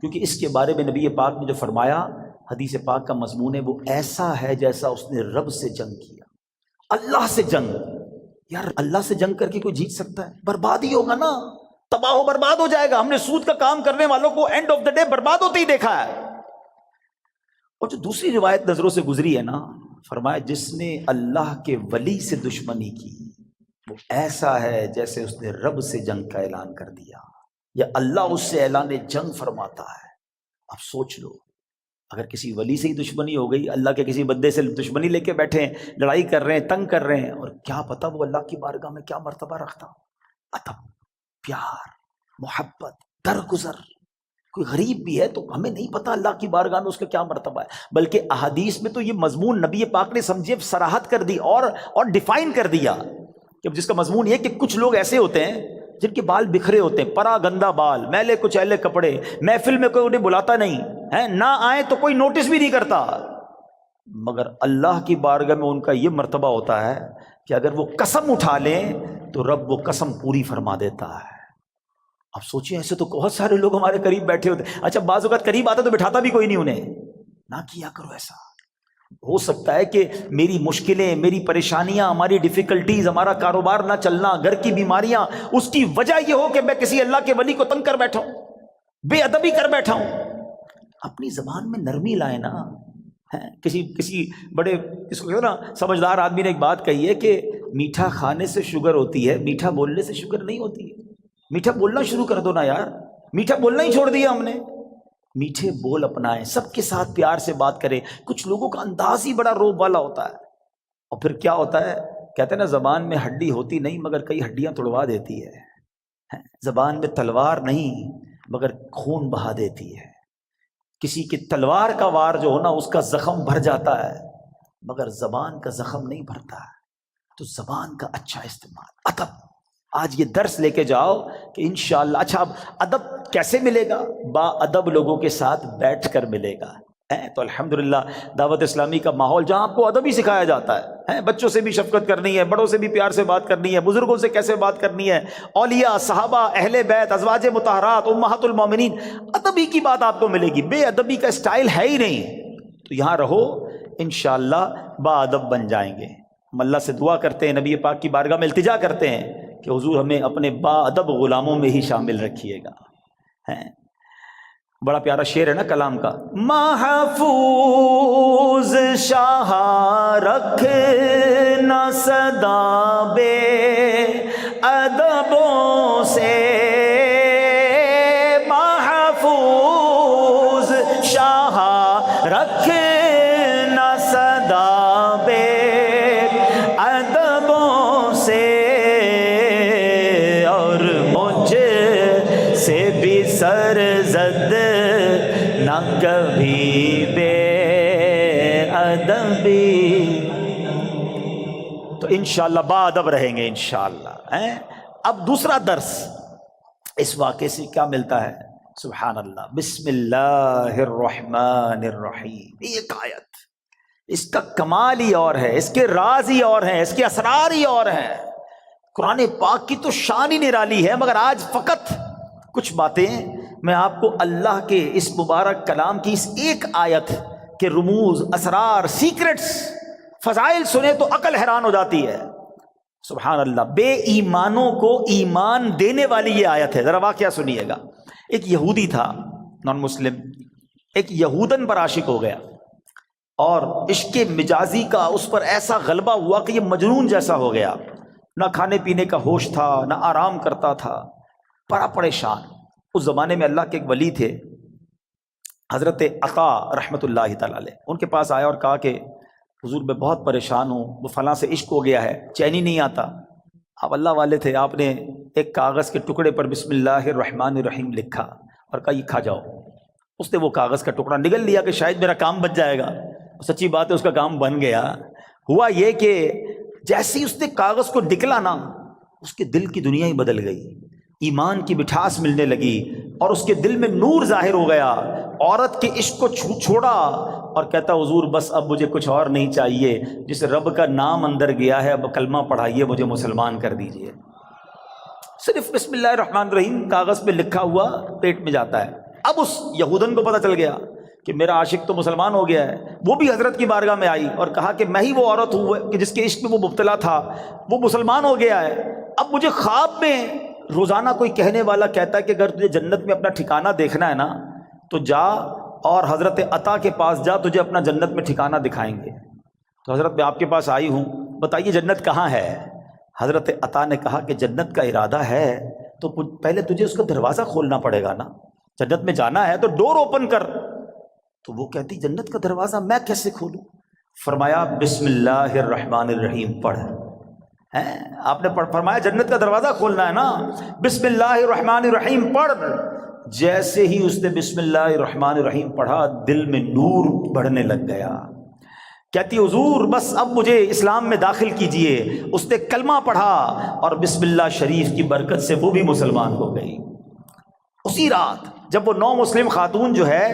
کیونکہ اس کے بارے میں نبی پاک نے جو فرمایا, حدیث پاک کا مضمون ہے, وہ ایسا ہے جیسا اس نے رب سے جنگ کیا. اللہ سے جنگ, یار اللہ سے جنگ کر کے کوئی جیت سکتا ہے؟ برباد ہی ہوگا نا, تباہ و برباد ہو جائے گا. ہم نے سود کا کام کرنے والوں کو اینڈ آف دا ڈے برباد ہوتے ہی دیکھا ہے. اور جو دوسری روایت نظروں سے گزری ہے نا, فرمایا جس نے اللہ کے ولی سے دشمنی کی وہ ایسا ہے جیسے اس نے رب سے جنگ کا اعلان کر دیا, یا اللہ اس سے اعلان جنگ فرماتا ہے. اب سوچ لو, اگر کسی ولی سے ہی دشمنی ہو گئی, اللہ کے کسی بندے سے دشمنی لے کے بیٹھے ہیں, لڑائی کر رہے ہیں, تنگ کر رہے ہیں, اور کیا پتا وہ اللہ کی بارگاہ میں کیا مرتبہ رکھتا. ادب, پیار, محبت, درگزر. کوئی غریب بھی ہے تو ہمیں نہیں پتا اللہ کی بارگاہ میں اس کا کیا مرتبہ ہے. بلکہ احادیث میں تو یہ مضمون نبی پاک نے سمجھے صراحت کر دی اور ڈیفائن کر دیا, کہ جس کا مضمون یہ کہ کچھ لوگ ایسے ہوتے ہیں جن کے بال بکھرے ہوتے ہیں, پرا گندا بال, میلے کچیلے کپڑے, محفل میں کوئی انہیں بلاتا نہیں ہے, نہ آئے تو کوئی نوٹس بھی نہیں کرتا, مگر اللہ کی بارگاہ میں ان کا یہ مرتبہ ہوتا ہے کہ اگر وہ قسم اٹھا لیں تو رب وہ قسم پوری فرما دیتا ہے. اب سوچیں, ایسے تو بہت سارے لوگ ہمارے قریب بیٹھے ہوتے ہیں. اچھا بعض اوقات قریب آتا تو بٹھاتا بھی کوئی نہیں انہیں. نہ کیا کرو ایسا. ہو سکتا ہے کہ میری مشکلیں, میری پریشانیاں, ہماری ڈیفیکلٹیز, ہمارا کاروبار نہ چلنا, گھر کی بیماریاں, اس کی وجہ یہ ہو کہ میں کسی اللہ کے ولی کو تنگ کر بیٹھا ہوں, بے ادبی کر بیٹھا ہوں. اپنی زبان میں نرمی لائے نا. کسی بڑے اس کو نا سمجھدار آدمی نے ایک بات کہی ہے کہ میٹھا کھانے سے شوگر ہوتی ہے, میٹھا بولنے سے شوگر نہیں ہوتی ہے. میٹھا بولنا شروع کر دو نا یار, میٹھا بولنا ہی چھوڑ دیا ہم نے. میٹھے بول اپنائیں, سب کے ساتھ پیار سے بات کریں. کچھ لوگوں کا انداز ہی بڑا روب والا ہوتا ہے, اور پھر کیا ہوتا ہے, کہتے ہیں نا زبان میں ہڈی ہوتی نہیں مگر کئی ہڈیاں توڑوا دیتی ہے. زبان میں تلوار نہیں مگر خون بہا دیتی ہے. کسی کی تلوار کا وار جو ہونا اس کا زخم بھر جاتا ہے, مگر زبان کا زخم نہیں بھرتا ہے. تو زبان کا اچھا استعمال, ادب. آج یہ درس لے کے جاؤ کہ انشاءاللہ. اچھا اب ادب کیسے ملے گا؟ با ادب لوگوں کے ساتھ بیٹھ کر ملے گا. تو الحمدللہ دعوت اسلامی کا ماحول جہاں آپ کو ادب ہی سکھایا جاتا ہے. بچوں سے بھی شفقت کرنی ہے, بڑوں سے بھی پیار سے بات کرنی ہے, بزرگوں سے کیسے بات کرنی ہے, اولیاء, صحابہ, اہل بیت, ازواج مطہرات, امہات المومنین, ادبی کی بات آپ کو ملے گی. بے ادبی کا اسٹائل ہے ہی نہیں. تو یہاں رہو, انشاءاللہ با ادب بن جائیں گے. ہم اللہ سے دعا کرتے ہیں, نبی پاک کی بارگاہ میں التجا کرتے ہیں کہ حضور ہمیں اپنے با ادب غلاموں میں ہی شامل رکھیے گا. بڑا پیارا شعر ہے نا کلام کا, محفوظ شاہ رکھنا صدا بے ادبوں سے, محفوظ شاہ رکھنا صدا بے ادبوں سے, اور مجھ سے بھی سر زد نہ کبھی بے ادبی. تو انشاءاللہ با ادب رہیں گے انشاءاللہ. اب دوسرا درس اس واقعے سے کیا ملتا ہے؟ سبحان اللہ, بسم اللہ الرحمن الرحیم. ایک آیت, اس کا کمال ہی اور ہے, اس کے راز ہی اور ہیں, اس کے اسرار ہی اور ہیں. قرآن پاک کی تو شان ہی نرالی ہے, مگر آج فقط کچھ باتیں میں آپ کو اللہ کے اس مبارک کلام کی اس ایک آیت کے رموز, اسرار, سیکرٹس, فضائل سنے تو عقل حیران ہو جاتی ہے. سبحان اللہ. بے ایمانوں کو ایمان دینے والی یہ آیت ہے. ذرا واقعہ سنیے گا. ایک یہودی تھا, نان مسلم, ایک یہودن پر عاشق ہو گیا. اور عشق مجازی کا اس پر ایسا غلبہ ہوا کہ یہ مجنون جیسا ہو گیا، نہ کھانے پینے کا ہوش تھا، نہ آرام کرتا تھا، بڑا پریشان۔ اس زمانے میں اللہ کے ایک ولی تھے حضرت عطا رحمۃ اللہ تعالی علیہ، ان کے پاس آیا اور کہا کہ حضور میں بہت پریشان ہوں، وہ فلاں سے عشق ہو گیا ہے، چین ہی نہیں آتا۔ آپ اللہ والے تھے، آپ نے ایک کاغذ کے ٹکڑے پر بسم اللہ الرحمن الرحیم لکھا اور کہا یہ کھا جاؤ۔ اس نے وہ کاغذ کا ٹکڑا نگل لیا کہ شاید میرا کام بچ جائے گا، سچی بات ہے اس کا کام بن گیا۔ ہوا یہ کہ جیسے ہی اس نے کاغذ کو نکلا نا، اس کے دل کی دنیا ہی بدل گئی، ایمان کی مٹھاس ملنے لگی اور اس کے دل میں نور ظاہر ہو گیا۔ عورت کے عشق کو چھوڑا اور کہتا حضور بس اب مجھے کچھ اور نہیں چاہیے، جس رب کا نام اندر گیا ہے اب کلمہ پڑھائیے، مجھے مسلمان کر دیجئے۔ صرف بسم اللہ الرحمن الرحیم کاغذ پہ لکھا ہوا پیٹ میں جاتا ہے۔ اب اس یہودن کو پتہ چل گیا کہ میرا عاشق تو مسلمان ہو گیا ہے۔ وہ بھی حضرت کی بارگاہ میں آئی اور کہا کہ میں ہی وہ عورت ہوں کہ جس کے عشق میں وہ مبتلا تھا، وہ مسلمان ہو گیا ہے۔ اب مجھے خواب میں روزانہ کوئی کہنے والا کہتا ہے کہ اگر تجھے جنت میں اپنا ٹھکانہ دیکھنا ہے نا تو جا اور حضرت عطا کے پاس جا، تجھے اپنا جنت میں ٹھکانہ دکھائیں گے۔ تو حضرت میں آپ کے پاس آئی ہوں، بتائیے جنت کہاں ہے؟ حضرت عطا نے کہا کہ جنت کا ارادہ ہے تو پہلے تجھے اس کا دروازہ کھولنا پڑے گا نا، جنت میں جانا ہے تو ڈور اوپن کر۔ تو وہ کہتی جنت کا دروازہ میں کیسے کھولوں؟ فرمایا بسم اللہ الرحمن الرحیم پڑھ۔ آپ نے فرمایا جنت کا دروازہ کھولنا ہے نا، بسم اللہ الرحمن الرحیم پڑھ۔ جیسے ہی اس نے بسم اللہ الرحمن الرحیم پڑھا، دل میں نور بڑھنے لگ گیا۔ کہتی حضور بس اب مجھے اسلام میں داخل کیجئے۔ اس نے کلمہ پڑھا اور بسم اللہ شریف کی برکت سے وہ بھی مسلمان ہو گئی۔ اسی رات جب وہ نو مسلم خاتون جو ہے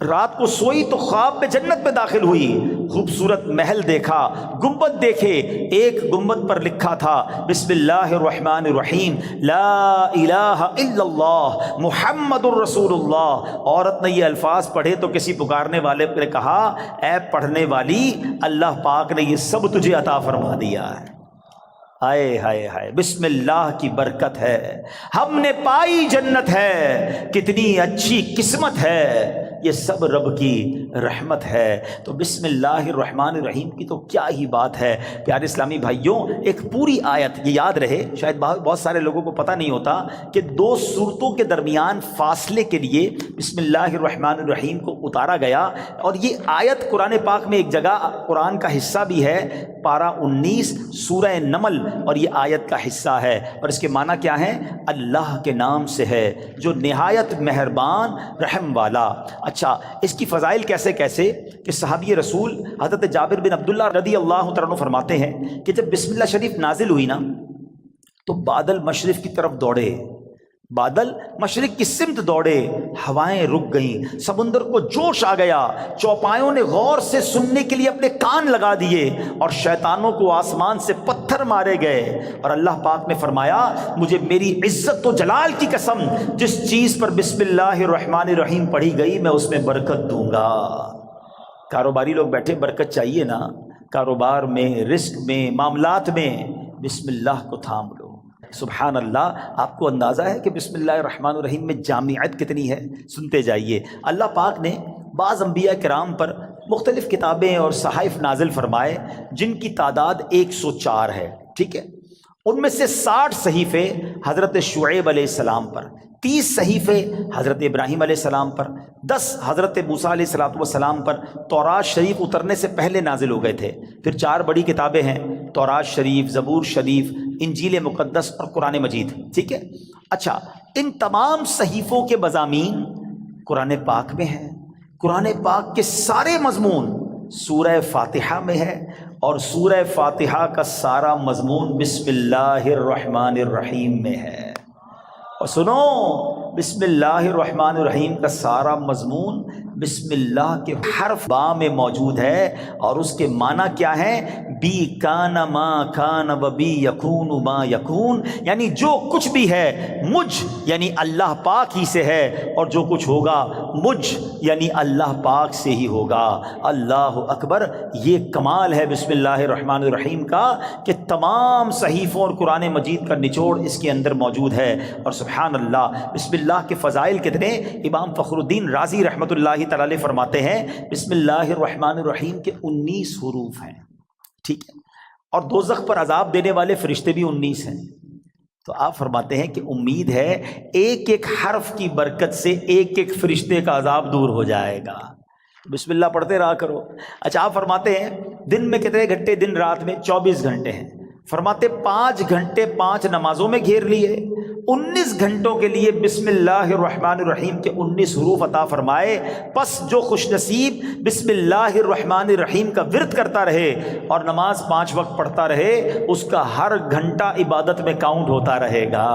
رات کو سوئی تو خواب میں جنت میں داخل ہوئی، خوبصورت محل دیکھا، گنبد دیکھے، ایک گنبد پر لکھا تھا بسم اللہ الرحمن الرحیم لا الہ الا اللہ محمد الرسول اللہ۔ عورت نے یہ الفاظ پڑھے تو کسی پکارنے والے نے کہا اے پڑھنے والی، اللہ پاک نے یہ سب تجھے عطا فرما دیا ہے۔ ہائے ہائے ہائے، بسم اللہ کی برکت ہے، ہم نے پائی جنت ہے، کتنی اچھی قسمت ہے، یہ سب رب کی رحمت ہے۔ تو بسم اللہ الرحمن الرحیم کی تو کیا ہی بات ہے۔ پیارے اسلامی بھائیوں، ایک پوری آیت یہ یاد رہے، شاید بہت سارے لوگوں کو پتہ نہیں ہوتا کہ دو صورتوں کے درمیان فاصلے کے لیے بسم اللہ الرحمن الرحیم کو اتارا گیا، اور یہ آیت قرآن پاک میں ایک جگہ قرآن کا حصہ بھی ہے، پارہ 19 سورہ نمل، اور یہ آیت کا حصہ ہے، اور اس کے معنی کیا ہے؟ اللہ کے نام سے ہے جو نہایت مہربان رحم والا۔ اچھا، اس کی فضائل کیسے کہ صحابی رسول حضرت جابر بن عبداللہ رضی اللہ تعالیٰ عنہ فرماتے ہیں کہ جب بسم اللہ شریف نازل ہوئی نا تو بادل مشرق کی طرف دوڑے، بادل مشرق کی سمت دوڑے، ہوائیں رک گئیں، سمندر کو جوش آ گیا، چوپایوں نے غور سے سننے کے لیے اپنے کان لگا دیے، اور شیطانوں کو آسمان سے پتھر مارے گئے۔ اور اللہ پاک نے فرمایا مجھے میری عزت و جلال کی قسم، جس چیز پر بسم اللہ الرحمن الرحیم پڑھی گئی میں اس میں برکت دوں گا۔ کاروباری لوگ بیٹھے، برکت چاہیے نا، کاروبار میں، رزق میں، معاملات میں بسم اللہ کو تھام لو۔ سبحان اللہ، آپ کو اندازہ ہے کہ بسم اللہ الرحمن الرحیم میں جامعیت کتنی ہے؟ سنتے جائیے۔ اللہ پاک نے بعض انبیاء کرام پر مختلف کتابیں اور صحائف نازل فرمائے جن کی تعداد 104 ہے، ٹھیک ہے؟ ان میں سے 60 صحیفے حضرت شعیب علیہ السلام پر، 30 صحیفے حضرت ابراہیم علیہ السلام پر، 10 حضرت موسیٰ علیہ السلام پر تورات شریف اترنے سے پہلے نازل ہو گئے تھے۔ پھر 4 بڑی کتابیں ہیں، تورات شریف، زبور شریف، انجیل مقدس اور قرآن مجید، ٹھیک ہے؟ اچھا، ان تمام صحیفوں کے مضامین قرآن پاک میں ہیں۔ قرآن پاک کے سارے مضمون سورہ فاتحہ میں ہے، اور سورہ فاتحہ کا سارا مضمون بسم اللہ الرحمن الرحیم میں ہے۔ اور سنو، بسم اللہ الرحمن الرحیم کا سارا مضمون بسم اللہ کے حرف با میں موجود ہے، اور اس کے معنی کیا ہے؟ بی کان ما کان و بی یکون ما یکون، یعنی جو کچھ بھی ہے مجھ یعنی اللہ پاک ہی سے ہے، اور جو کچھ ہوگا مجھ یعنی اللہ پاک سے ہی ہوگا۔ اللہ اکبر۔ یہ کمال ہے بسم اللہ الرحمن الرحیم کا کہ تمام صحیفوں اور قرآن مجید کا نچوڑ اس کے اندر موجود ہے۔ اور سبحان اللہ، بسم اللہ کے فضائل کتنے! امام فخر الدین رازی رحمۃ اللہ تعالی علیہ فرماتے ہیں بسم اللہ الرحمن الرحیم کے 19 حروف ہیں، ٹھیک ہے، اور دوزخ پر عذاب دینے والے فرشتے بھی 19 ہیں۔ تو آپ فرماتے ہیں کہ امید ہے ایک ایک حرف کی برکت سے ایک ایک فرشتے کا عذاب دور ہو جائے گا۔ بسم اللہ پڑھتے رہا کرو۔ اچھا، آپ فرماتے ہیں دن میں کتنے گھنٹے؟ دن رات میں 24 گھنٹے ہیں۔ فرماتے 5 گھنٹے 5 نمازوں میں گھیر لیے، 19 گھنٹوں کے لیے بسم اللہ الرحمن الرحیم کے 19 حروف عطا فرمائے۔ پس جو خوش نصیب بسم اللہ الرحمن الرحیم کا ورد کرتا رہے اور نماز 5 وقت پڑھتا رہے، اس کا ہر گھنٹہ عبادت میں کاؤنٹ ہوتا رہے گا۔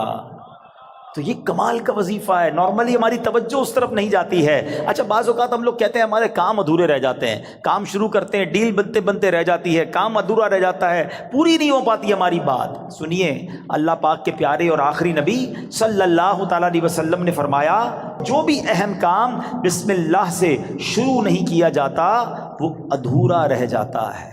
تو یہ کمال کا وظیفہ ہے۔ نارملی ہماری توجہ اس طرف نہیں جاتی ہے۔ اچھا، بعض اوقات ہم لوگ کہتے ہیں ہمارے کام ادھورے رہ جاتے ہیں، کام شروع کرتے ہیں، ڈیل بنتے بنتے رہ جاتی ہے، کام ادھورا رہ جاتا ہے، پوری نہیں ہو پاتی ہماری بات۔ سنیے، اللہ پاک کے پیارے اور آخری نبی صلی اللہ تعالیٰ علیہ وسلم نے فرمایا جو بھی اہم کام بسم اللہ سے شروع نہیں کیا جاتا وہ ادھورا رہ جاتا ہے۔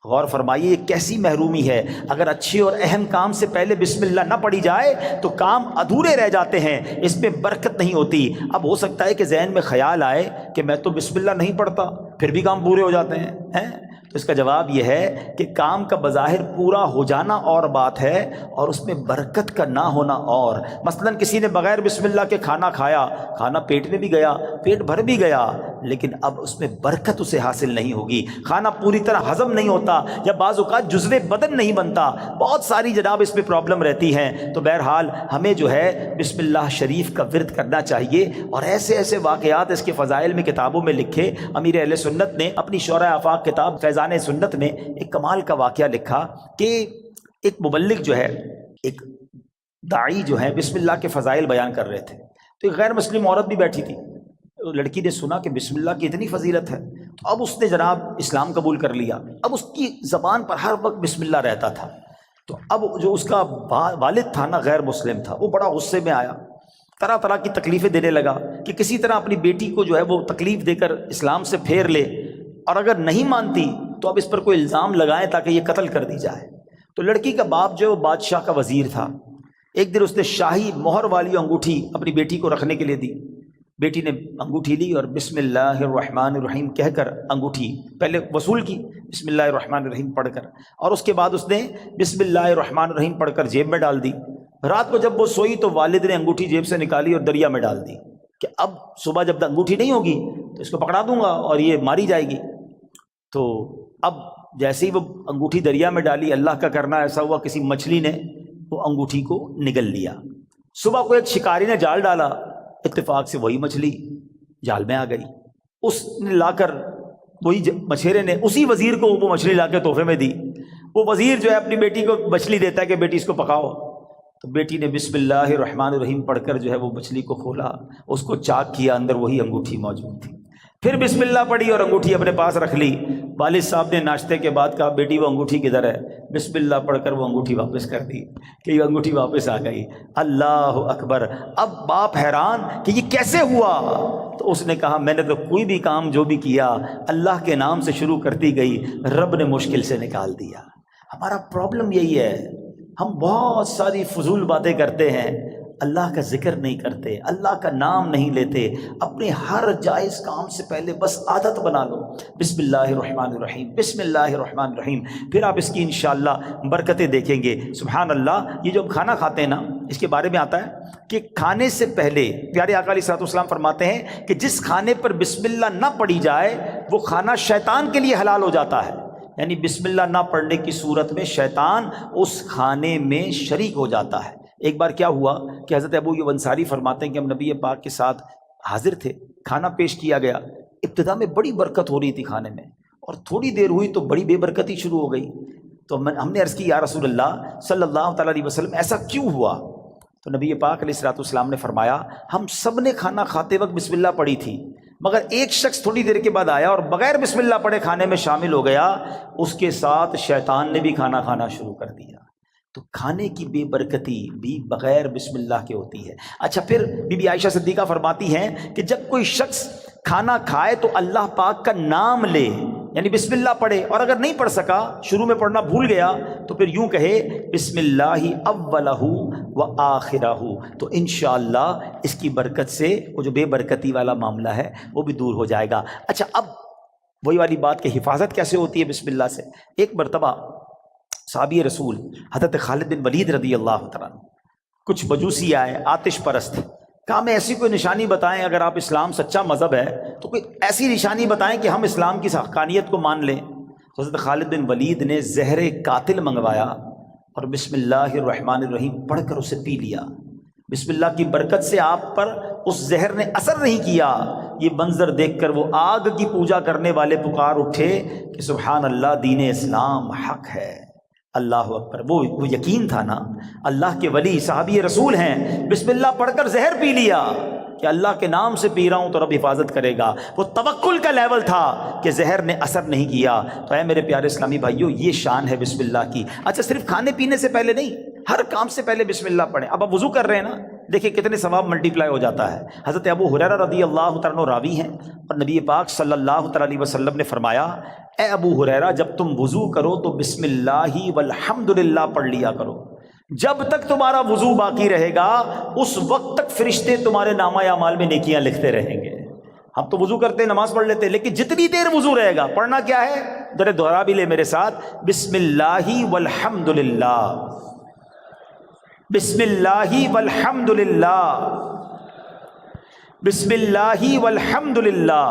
غور فرمائیے، یہ کیسی محرومی ہے۔ اگر اچھے اور اہم کام سے پہلے بسم اللہ نہ پڑھی جائے تو کام ادھورے رہ جاتے ہیں، اس میں برکت نہیں ہوتی۔ اب ہو سکتا ہے کہ ذہن میں خیال آئے کہ میں تو بسم اللہ نہیں پڑھتا، پھر بھی کام پورے ہو جاتے ہیں۔ تو اس کا جواب یہ ہے کہ کام کا بظاہر پورا ہو جانا اور بات ہے، اور اس میں برکت کا نہ ہونا اور۔ مثلا کسی نے بغیر بسم اللہ کے کھانا کھایا، کھانا پیٹ میں بھی گیا، پیٹ بھر بھی گیا، لیکن اب اس میں برکت اسے حاصل نہیں ہوگی، کھانا پوری طرح ہضم نہیں ہوتا، یا بعض اوقات جزو بدن نہیں بنتا، بہت ساری جناب اس میں پرابلم رہتی ہیں۔ تو بہرحال ہمیں جو ہے بسم اللہ شریف کا ورد کرنا چاہیے، اور ایسے ایسے واقعات اس کے فضائل میں کتابوں میں لکھے۔ امیر اہل سنت نے اپنی شورۂ آفاق کتاب فیضان سنت میں ایک کمال کا واقعہ لکھا کہ ایک مبلغ جو ہے، ایک داعی جو ہے، بسم اللہ کے فضائل بیان کر رہے تھے، تو ایک غیر مسلم عورت بھی بیٹھی تھی۔ لڑکی نے سنا کہ بسم اللہ کی اتنی فضیلت ہے، تو اب اس نے جناب اسلام قبول کر لیا۔ اب اس کی زبان پر ہر وقت بسم اللہ رہتا تھا۔ تو اب جو اس کا والد تھا نا، غیر مسلم تھا، وہ بڑا غصے میں آیا، طرح طرح کی تکلیفیں دینے لگا کہ کسی طرح اپنی بیٹی کو جو ہے وہ تکلیف دے کر اسلام سے پھیر لے، اور اگر نہیں مانتی تو اب اس پر کوئی الزام لگائیں تاکہ یہ قتل کر دی جائے۔ تو لڑکی کا باپ جو ہے وہ بادشاہ کا وزیر تھا۔ ایک دن اس نے شاہی مہر والی انگوٹھی اپنی بیٹی کو رکھنے کے لیے دی۔ بیٹی نے انگوٹھی لی اور بسم اللہ الرحمن الرحیم کہہ کر انگوٹھی پہلے وصول کی، بسم اللہ الرحمن الرحیم پڑھ کر، اور اس کے بعد اس نے بسم اللہ الرحمن الرحیم پڑھ کر جیب میں ڈال دی۔ رات کو جب وہ سوئی تو والد نے انگوٹھی جیب سے نکالی اور دریا میں ڈال دی کہ اب صبح جب انگوٹھی نہیں ہوگی تو اس کو پکڑا دوں گا اور یہ ماری جائے گی۔ تو اب جیسے ہی وہ انگوٹھی دریا میں ڈالی، اللہ کا کرنا ایسا ہوا کسی مچھلی نے وہ انگوٹھی کو نگل لیا۔ صبح کو ایک شکاری نے جال ڈالا، اتفاق سے وہی مچھلی جال میں آ گئی۔ اس نے لا کر، وہی مچھیرے نے اسی وزیر کو وہ مچھلی لا کے تحفے میں دی۔ وہ وزیر جو ہے اپنی بیٹی کو مچھلی دیتا ہے کہ بیٹی اس کو پکاؤ، تو بیٹی نے بسم اللہ الرحمن الرحیم پڑھ کر جو ہے وہ مچھلی کو کھولا، اس کو چاک کیا، اندر وہی انگوٹھی موجود تھی۔ پھر بسم اللہ پڑھی اور انگوٹھی اپنے پاس رکھ لی۔ والد صاحب نے ناشتے کے بعد کہا بیٹی وہ انگوٹھی کدھر ہے؟ بسم اللہ پڑھ کر وہ انگوٹھی واپس کر دی کہ یہ انگوٹھی واپس آ گئی۔ اللہ اکبر! اب باپ حیران کہ یہ کیسے ہوا؟ تو اس نے کہا میں نے تو کوئی بھی کام جو بھی کیا اللہ کے نام سے شروع کرتی گئی، رب نے مشکل سے نکال دیا۔ ہمارا پرابلم یہی ہے، ہم بہت ساری فضول باتیں کرتے ہیں، اللہ کا ذکر نہیں کرتے، اللہ کا نام نہیں لیتے۔ اپنے ہر جائز کام سے پہلے بس عادت بنا لو، بسم اللہ الرحمن الرحیم، بسم اللہ الرحمن الرحیم، پھر آپ اس کی انشاءاللہ برکتیں دیکھیں گے۔ سبحان اللہ! یہ جو ہم کھانا کھاتے ہیں نا، اس کے بارے میں آتا ہے کہ کھانے سے پہلے پیارے آقا علیہ الصلوۃ والسلام فرماتے ہیں کہ جس کھانے پر بسم اللہ نہ پڑھی جائے وہ کھانا شیطان کے لیے حلال ہو جاتا ہے۔ یعنی بسم اللہ نہ پڑھنے کی صورت میں شیطان اس کھانے میں شریک ہو جاتا ہے۔ ایک بار کیا ہوا کہ حضرت ابو ایوب انصاری فرماتے ہیں کہ ہم نبی پاک کے ساتھ حاضر تھے، کھانا پیش کیا گیا، ابتدا میں بڑی برکت ہو رہی تھی کھانے میں، اور تھوڑی دیر ہوئی تو بڑی بے برکتی شروع ہو گئی۔ تو ہم نے عرض کی یا رسول اللہ صلی اللہ تعالیٰ علیہ وسلم ایسا کیوں ہوا؟ تو نبی پاک علیہ الصلوۃ والسلام نے فرمایا ہم سب نے کھانا کھاتے وقت بسم اللہ پڑھی تھی، مگر ایک شخص تھوڑی دیر کے بعد آیا اور بغیر بسم اللہ پڑھے کھانے میں شامل ہو گیا، اس کے ساتھ شیطان نے بھی کھانا کھانا شروع کر دیا۔ تو کھانے کی بے برکتی بھی بغیر بسم اللہ کے ہوتی ہے۔ اچھا، پھر بی بی عائشہ صدیقہ فرماتی ہیں کہ جب کوئی شخص کھانا کھائے تو اللہ پاک کا نام لے، یعنی بسم اللہ پڑھے، اور اگر نہیں پڑھ سکا، شروع میں پڑھنا بھول گیا، تو پھر یوں کہے بسم اللہ اولہ و آخرہ، تو انشاءاللہ اس کی برکت سے وہ جو بے برکتی والا معاملہ ہے وہ بھی دور ہو جائے گا۔ اچھا، اب وہی والی بات کہ حفاظت کیسے ہوتی ہے بسم اللہ سے۔ ایک مرتبہ صحابی رسول حضرت خالد بن ولید رضی اللہ تعالیٰ عنہ، کچھ مجوسی آئے آتش پرست، کہا ہمیں ایسی کوئی نشانی بتائیں، اگر آپ اسلام سچا مذہب ہے تو کوئی ایسی نشانی بتائیں کہ ہم اسلام کی حقانیت کو مان لیں۔ تو حضرت خالد بن ولید نے زہر قاتل منگوایا اور بسم اللہ الرحمن الرحیم پڑھ کر اسے پی لیا۔ بسم اللہ کی برکت سے آپ پر اس زہر نے اثر نہیں کیا۔ یہ منظر دیکھ کر وہ آگ کی پوجا کرنے والے پکار اٹھے کہ سبحان اللہ، دین اسلام حق ہے، اللہ اکبر۔ وہ یقین تھا نا، اللہ کے ولی صحابی رسول ہیں، بسم اللہ پڑھ کر زہر پی لیا کہ اللہ کے نام سے پی رہا ہوں تو رب حفاظت کرے گا۔ وہ توکل کا لیول تھا کہ زہر نے اثر نہیں کیا۔ تو اے میرے پیارے اسلامی بھائیوں، یہ شان ہے بسم اللہ کی۔ اچھا، صرف کھانے پینے سے پہلے نہیں، ہر کام سے پہلے بسم اللہ پڑھیں۔ اب آپ وضو کر رہے ہیں نا، دیکھیں کتنے ثواب ملٹی پلائی ہو جاتا ہے۔ حضرت ابو ہریرہ رضی اللہ تعالیٰ عنہ راوی ہیں، اور نبی پاک صلی اللہ تعالیٰ علیہ وسلم نے فرمایا، اے ابو ہریرہ، جب تم وضو کرو تو بسم اللہ والحمدللہ پڑھ لیا کرو۔ جب تک تمہارا وضو باقی رہے گا اس وقت تک فرشتے تمہارے نامہ اعمال میں نیکیاں لکھتے رہیں گے۔ ہم تو وضو کرتے نماز پڑھ لیتے، لیکن جتنی دیر وضو رہے گا پڑھنا کیا ہے؟ ذرا دوہرا بھی لے میرے ساتھ، بسم اللہ والحمدللہ، بسم اللہ والحمدللہ، بسم اللہ والحمدللہ۔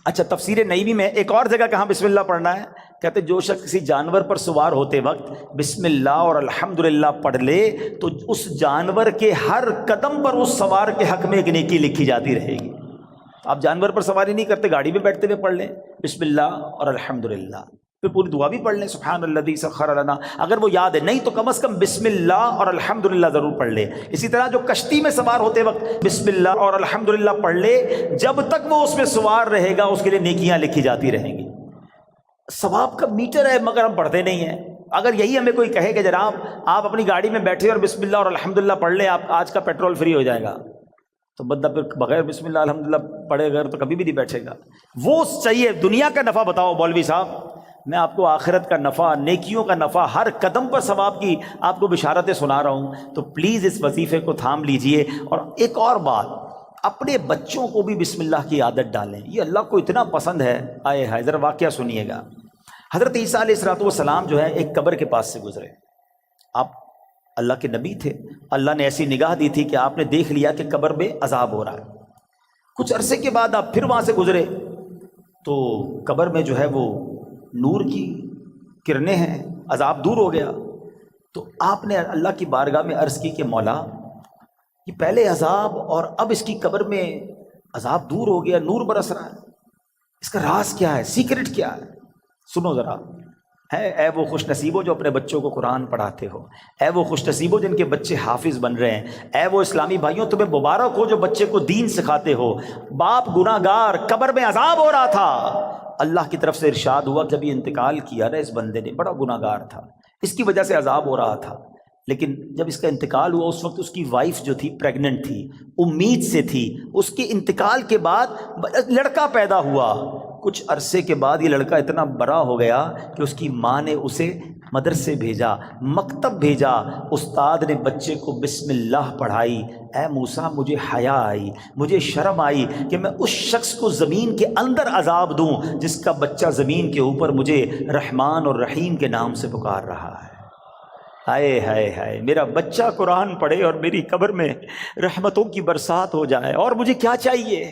اچھا، تفسیر نعیمی میں ایک اور جگہ کہاں بسم اللہ پڑھنا ہے، کہتے جو شخص کسی جانور پر سوار ہوتے وقت بسم اللہ اور الحمدللہ پڑھ لے تو اس جانور کے ہر قدم پر اس سوار کے حق میں ایک نیکی لکھی جاتی رہے گی۔ آپ جانور پر سواری نہیں کرتے، گاڑی میں بیٹھتے ہوئے پڑھ لیں بسم اللہ اور الحمدللہ، پھر پوری دعا بھی پڑھ لیں سبحان الذی سخر لنا، اگر وہ یاد ہے، نہیں تو کم از کم بسم اللہ اور الحمدللہ ضرور پڑھ لے۔ اسی طرح جو کشتی میں سوار ہوتے وقت بسم اللہ اور الحمدللہ پڑھ لے، جب تک وہ اس میں سوار رہے گا اس کے لیے نیکیاں لکھی جاتی رہیں گی۔ ثواب کا میٹر ہے، مگر ہم پڑھتے نہیں ہیں۔ اگر یہی ہمیں کوئی کہے کہ جناب آپ اپنی گاڑی میں بیٹھے اور بسم اللہ اور الحمدللہ پڑھ لیں، آپ آج کا پیٹرول فری ہو جائے گا، تو بندہ پھر بغیر بسم اللہ الحمدللہ پڑھے گا تو کبھی بھی نہیں بیٹھے گا۔ وہ چاہیے دنیا کا نفع بتاؤ مولوی صاحب، میں آپ کو آخرت کا نفع، نیکیوں کا نفع، ہر قدم پر ثواب کی آپ کو بشارتیں سنا رہا ہوں، تو پلیز اس وظیفے کو تھام لیجئے۔ اور ایک اور بات، اپنے بچوں کو بھی بسم اللہ کی عادت ڈالیں، یہ اللہ کو اتنا پسند ہے۔ آئے ہائے، ذرا واقعہ سنیے گا۔ حضرت عیسیٰ علیہ السلام جو ہے ایک قبر کے پاس سے گزرے، آپ اللہ کے نبی تھے، اللہ نے ایسی نگاہ دی تھی کہ آپ نے دیکھ لیا کہ قبر میں عذاب ہو رہا ہے۔ کچھ عرصے کے بعد آپ پھر وہاں سے گزرے تو قبر میں جو ہے وہ نور کی کرنیں ہیں، عذاب دور ہو گیا۔ تو آپ نے اللہ کی بارگاہ میں عرض کی کہ مولا، یہ پہلے عذاب اور اب اس کی قبر میں عذاب دور ہو گیا، نور برس رہا ہے، اس کا راز کیا ہے، سیکرٹ کیا ہے؟ سنو ذرا۔ اے وہ خوش نصیبوں جو اپنے بچوں کو قرآن پڑھاتے ہو، اے وہ خوش نصیبوں جن کے بچے حافظ بن رہے ہیں، اے وہ اسلامی بھائیوں تمہیں مبارک ہو جو بچے کو دین سکھاتے ہو۔ باپ گناہ گار، قبر میں عذاب ہو رہا تھا، اللہ کی طرف سے ارشاد ہوا جب یہ انتقال کیا نا اس بندے نے، بڑا گناہ گار تھا، اس کی وجہ سے عذاب ہو رہا تھا، لیکن جب اس کا انتقال ہوا اس وقت اس کی وائف جو تھی پریگننٹ تھی، امید سے تھی، اس کے انتقال کے بعد لڑکا پیدا ہوا۔ کچھ عرصے کے بعد یہ لڑکا اتنا بڑا ہو گیا کہ اس کی ماں نے اسے مدرسے بھیجا، مکتب بھیجا، استاد نے بچے کو بسم اللہ پڑھائی۔ اے موسیٰ، مجھے حیا آئی، مجھے شرم آئی کہ میں اس شخص کو زمین کے اندر عذاب دوں جس کا بچہ زمین کے اوپر مجھے رحمان اور رحیم کے نام سے پکار رہا ہے۔ ہائے ہائے ہائے، میرا بچہ قرآن پڑھے اور میری قبر میں رحمتوں کی برسات ہو جائے، اور مجھے کیا چاہیے؟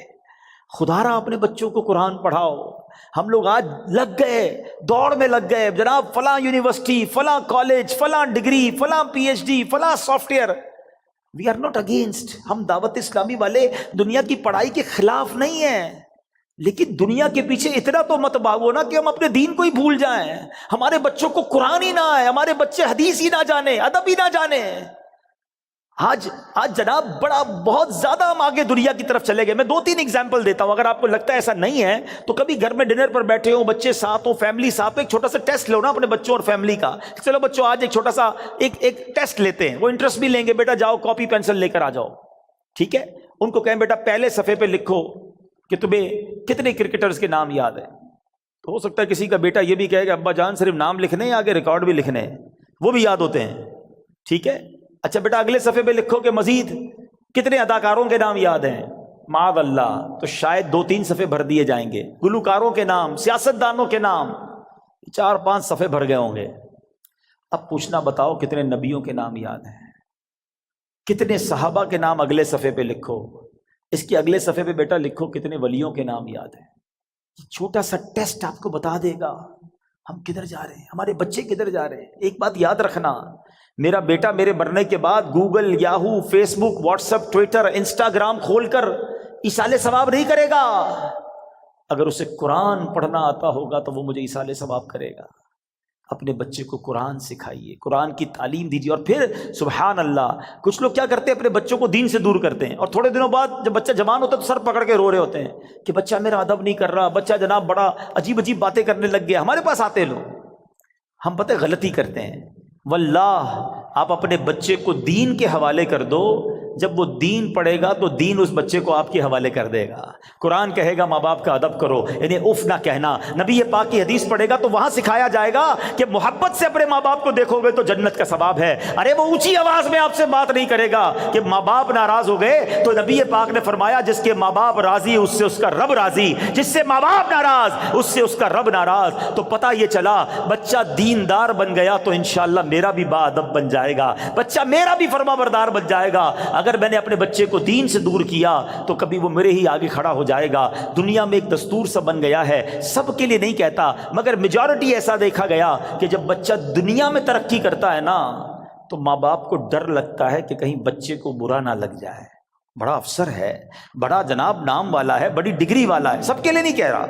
خدا را اپنے بچوں کو قرآن پڑھاؤ۔ ہم لوگ آج لگ گئے، دوڑ میں لگ گئے، جناب فلاں یونیورسٹی، فلاں کالج، فلاں ڈگری، فلاں پی ایچ ڈی، فلاں software. We are not against, ہم دعوت اسلامی والے دنیا کی پڑھائی کے خلاف نہیں ہیں، لیکن دنیا کے پیچھے اتنا تو مت بھاگو نا کہ ہم اپنے دین کو ہی بھول جائیں، ہمارے بچوں کو قرآن ہی نہ آئے، ہمارے بچے حدیث ہی نہ جانے، ادب ہی نہ جانے۔ آج جناب بہت زیادہ ہم آگے دنیا کی طرف چلے گئے. میں 2-3 ایگزامپل دیتا ہوں. اگر آپ کو لگتا ہے ایسا نہیں ہے تو کبھی گھر میں ڈنر پر بیٹھے ہوں, بچے ساتھ ہوں, فیملی ساتھ ہو, ایک چھوٹا سا ٹیسٹ لو نا اپنے بچوں اور فیملی کا. چلو بچوں آج ایک چھوٹا سا ایک ٹیسٹ لیتے ہیں. وہ انٹرسٹ بھی لیں گے, بیٹا جاؤ کاپی پینسل لے کر آ جاؤ, ٹھیک ہے. ان کو کہیں بیٹا پہلے صفحے پہ لکھو کہ تمہیں کتنے کرکٹرز کے نام یاد ہیں. تو ہو سکتا ہے کسی کا بیٹا یہ بھی کہے کہ ابا جان صرف نام لکھنے ہیں, آگے ریکارڈ بھی لکھنے ہیں, وہ بھی یاد ہوتے ہیں, ٹھیک ہے. اچھا بیٹا اگلے صفحے پہ لکھو کہ مزید کتنے اداکاروں کے نام یاد ہیں. معاذ اللہ, تو شاید 2-3 صفحے بھر دیے جائیں گے. گلوکاروں کے نام, سیاستدانوں کے نام, 4-5 صفحے بھر گئے ہوں گے. اب پوچھنا بتاؤ کتنے نبیوں کے نام یاد ہیں, کتنے صحابہ کے نام اگلے صفحے پہ لکھو. اس کے اگلے صفحے پہ بیٹا لکھو کتنے ولیوں کے نام یاد ہیں. یہ چھوٹا سا ٹیسٹ آپ کو بتا دے گا ہم کدھر جا رہے ہیں, ہمارے بچے کدھر جا رہے ہیں. ایک بات یاد رکھنا, میرا بیٹا میرے مرنے کے بعد گوگل, یاہو, فیس بک, واٹس ایپ, ٹویٹر, انسٹاگرام کھول کر ایصال ثواب نہیں کرے گا. اگر اسے قرآن پڑھنا آتا ہوگا تو وہ مجھے ایصال ثواب کرے گا. اپنے بچے کو قرآن سکھائیے, قرآن کی تعلیم دیجیے. اور پھر سبحان اللہ, کچھ لوگ کیا کرتے ہیں, اپنے بچوں کو دین سے دور کرتے ہیں, اور تھوڑے دنوں بعد جب بچہ جوان ہوتا ہے تو سر پکڑ کے رو رہے ہوتے ہیں کہ بچہ میرا ادب نہیں کر رہا, بچہ جناب بڑا عجیب عجیب باتیں کرنے لگ گیا. ہمارے پاس آتے لوگ, ہم پتہ غلطی کرتے ہیں. واللہ آپ اپنے بچے کو دین کے حوالے کر دو, جب وہ دین پڑھے گا تو دین اس بچے کو آپ کے حوالے کر دے گا. قرآن کہے گا ماں باپ کا ادب کرو, انہیں اف نہ کہنا. نبی پاک کی حدیث پڑھے گا تو وہاں سکھایا جائے گا کہ محبت سے اپنے ماں باپ کو دیکھو گے تو جنت کا ثواب ہے. ارے وہ اونچی آواز میں آپ سے بات نہیں کرے گا کہ ماں باپ ناراض ہو گئے, تو نبی پاک نے فرمایا جس کے ماں باپ راضی اس سے اس کا رب راضی, جس سے ماں باپ ناراض اس سے اس کا رب ناراض. تو پتہ یہ چلا بچہ دیندار بن گیا تو انشاءاللہ میرا بھی با ادب بن جائے گا, بچہ میرا بھی فرما بردار بن جائے گا. اگر میں نے اپنے بچے کو دین سے دور کیا تو کبھی وہ میرے ہی آگے کھڑا ہو جائے گا. دنیا میں ایک دستور سا بن گیا ہے, سب کے لیے نہیں کہتا مگر میجورٹی ایسا دیکھا گیا کہ جب بچہ دنیا میں ترقی کرتا ہے نا تو ماں باپ کو ڈر لگتا ہے کہ کہیں بچے کو برا نہ لگ جائے. بڑا افسر ہے, بڑا جناب نام والا ہے, بڑی ڈگری والا ہے, سب کے لیے نہیں کہہ رہا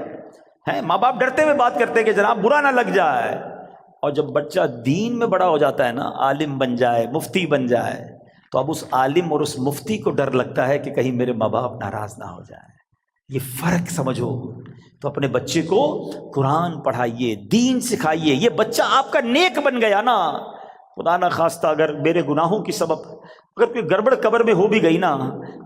ہے. ماں باپ ڈرتے ہوئے بات کرتے ہیں کہ جناب برا نہ لگ جائے. اور جب بچہ دین میں بڑا ہو جاتا ہے نا, عالم بن جائے, مفتی بن جائے, تو اب اس عالم اور اس مفتی کو ڈر لگتا ہے کہ کہیں میرے ماں باپ ناراض نہ ہو جائے. یہ فرق سمجھو. تو اپنے بچے کو قرآن پڑھائیے, دین سکھائیے. یہ بچہ آپ کا نیک بن گیا نا, خدا نہ خواستہ اگر میرے گناہوں کی سبب اگر کوئی گڑبڑ قبر میں ہو بھی گئی نا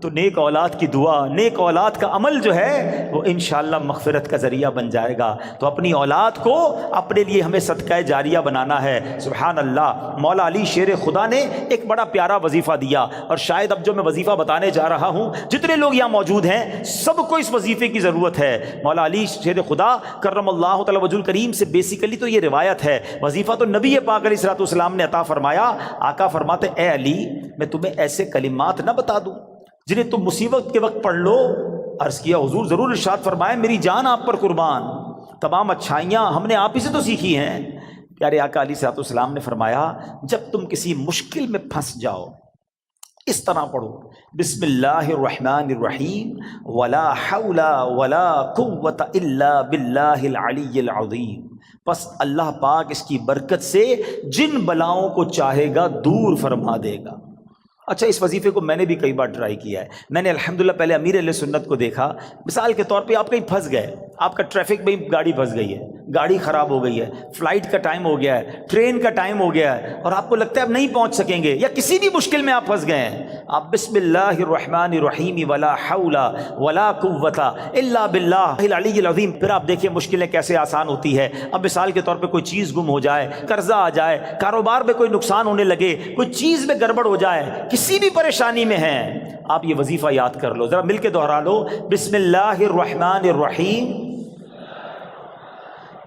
تو نیک اولاد کی دعا, نیک اولاد کا عمل جو ہے وہ انشاءاللہ مغفرت کا ذریعہ بن جائے گا. تو اپنی اولاد کو اپنے لیے ہمیں صدقہ جاریہ بنانا ہے. سبحان اللہ. مولا علی شیر خدا نے ایک بڑا پیارا وظیفہ دیا, اور شاید اب جو میں وظیفہ بتانے جا رہا ہوں جتنے لوگ یہاں موجود ہیں سب کو اس وظیفے کی ضرورت ہے. مولا علی شیر خدا کرم اللہ تعالی وجہ الکریم سے بیسیکلی تو یہ روایت ہے, وظیفہ تو نبی پاک علیہ الصلوۃ والسلام نے عطا فرمایا. آقا فرماتے اے علی میں تمہیں ایسے کلمات نہ بتا دوں جنہیں تم مصیبت کے وقت پڑھ لو. عرض کیا حضور ضرور. ارشاد فرمائے میری جان آپ پر قربان, تمام اچھائیاں ہم نے آپ ہی سے تو سیکھی ہیں. پیارے آقا علیہ الصلوۃ والسلام نے فرمایا جب تم کسی مشکل میں پھنس جاؤ اس طرح پڑھو, بسم اللہ الرحمن الرحیم ولا حول ولا قوت الا باللہ العلی العظیم. پس اللہ پاک اس کی برکت سے جن بلاؤں کو چاہے گا دور فرما دے گا. اچھا اس وظیفے کو میں نے بھی کئی بار ٹرائی کیا ہے. میں نے الحمدللہ پہلے امیر اہل سنت کو دیکھا. مثال کے طور پہ آپ کہیں پھنس گئے, آپ کا ٹریفک میں گاڑی پھنس گئی ہے, گاڑی خراب ہو گئی ہے, فلائٹ کا ٹائم ہو گیا ہے, ٹرین کا ٹائم ہو گیا ہے, اور آپ کو لگتا ہے اب نہیں پہنچ سکیں گے, یا کسی بھی مشکل میں آپ پھنس گئے ہیں, آپ بسم اللہ الرحمن الرحیم ولا حول ولا قوت الا باللہ العلی العظیم. پھر آپ دیکھیں مشکلیں کیسے آسان ہوتی ہے. اب مثال کے طور پہ کوئی چیز گم ہو جائے, قرضہ آ جائے, کاروبار میں کوئی نقصان ہونے لگے, کوئی چیز میں گڑبڑ ہو جائے, کسی بھی پریشانی میں ہیں, آپ یہ وظیفہ یاد کر لو. ذرا مل کے دوہرا لو, بسم اللہ الرحمن الرحیم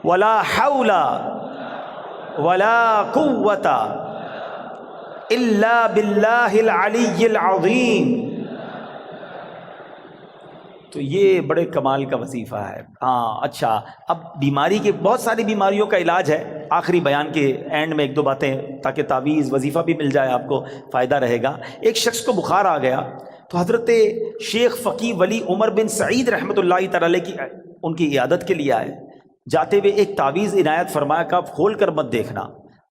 ولا حول ولا قوت الا باللہ العلی العظیم. تو یہ بڑے کمال کا وظیفہ ہے. ہاں اچھا, اب بیماری کے بہت ساری بیماریوں کا علاج ہے. آخری بیان کے اینڈ میں ایک دو باتیں تاکہ تعویذ وظیفہ بھی مل جائے, آپ کو فائدہ رہے گا. ایک شخص کو بخار آ گیا تو حضرت شیخ فقی ولی عمر بن سعید رحمۃ اللہ تعالی کی ان کی عیادت کے لیے آئے. جاتے ہوئے ایک تعویذ عنایت فرمایا کہ آپ کھول کر مت دیکھنا.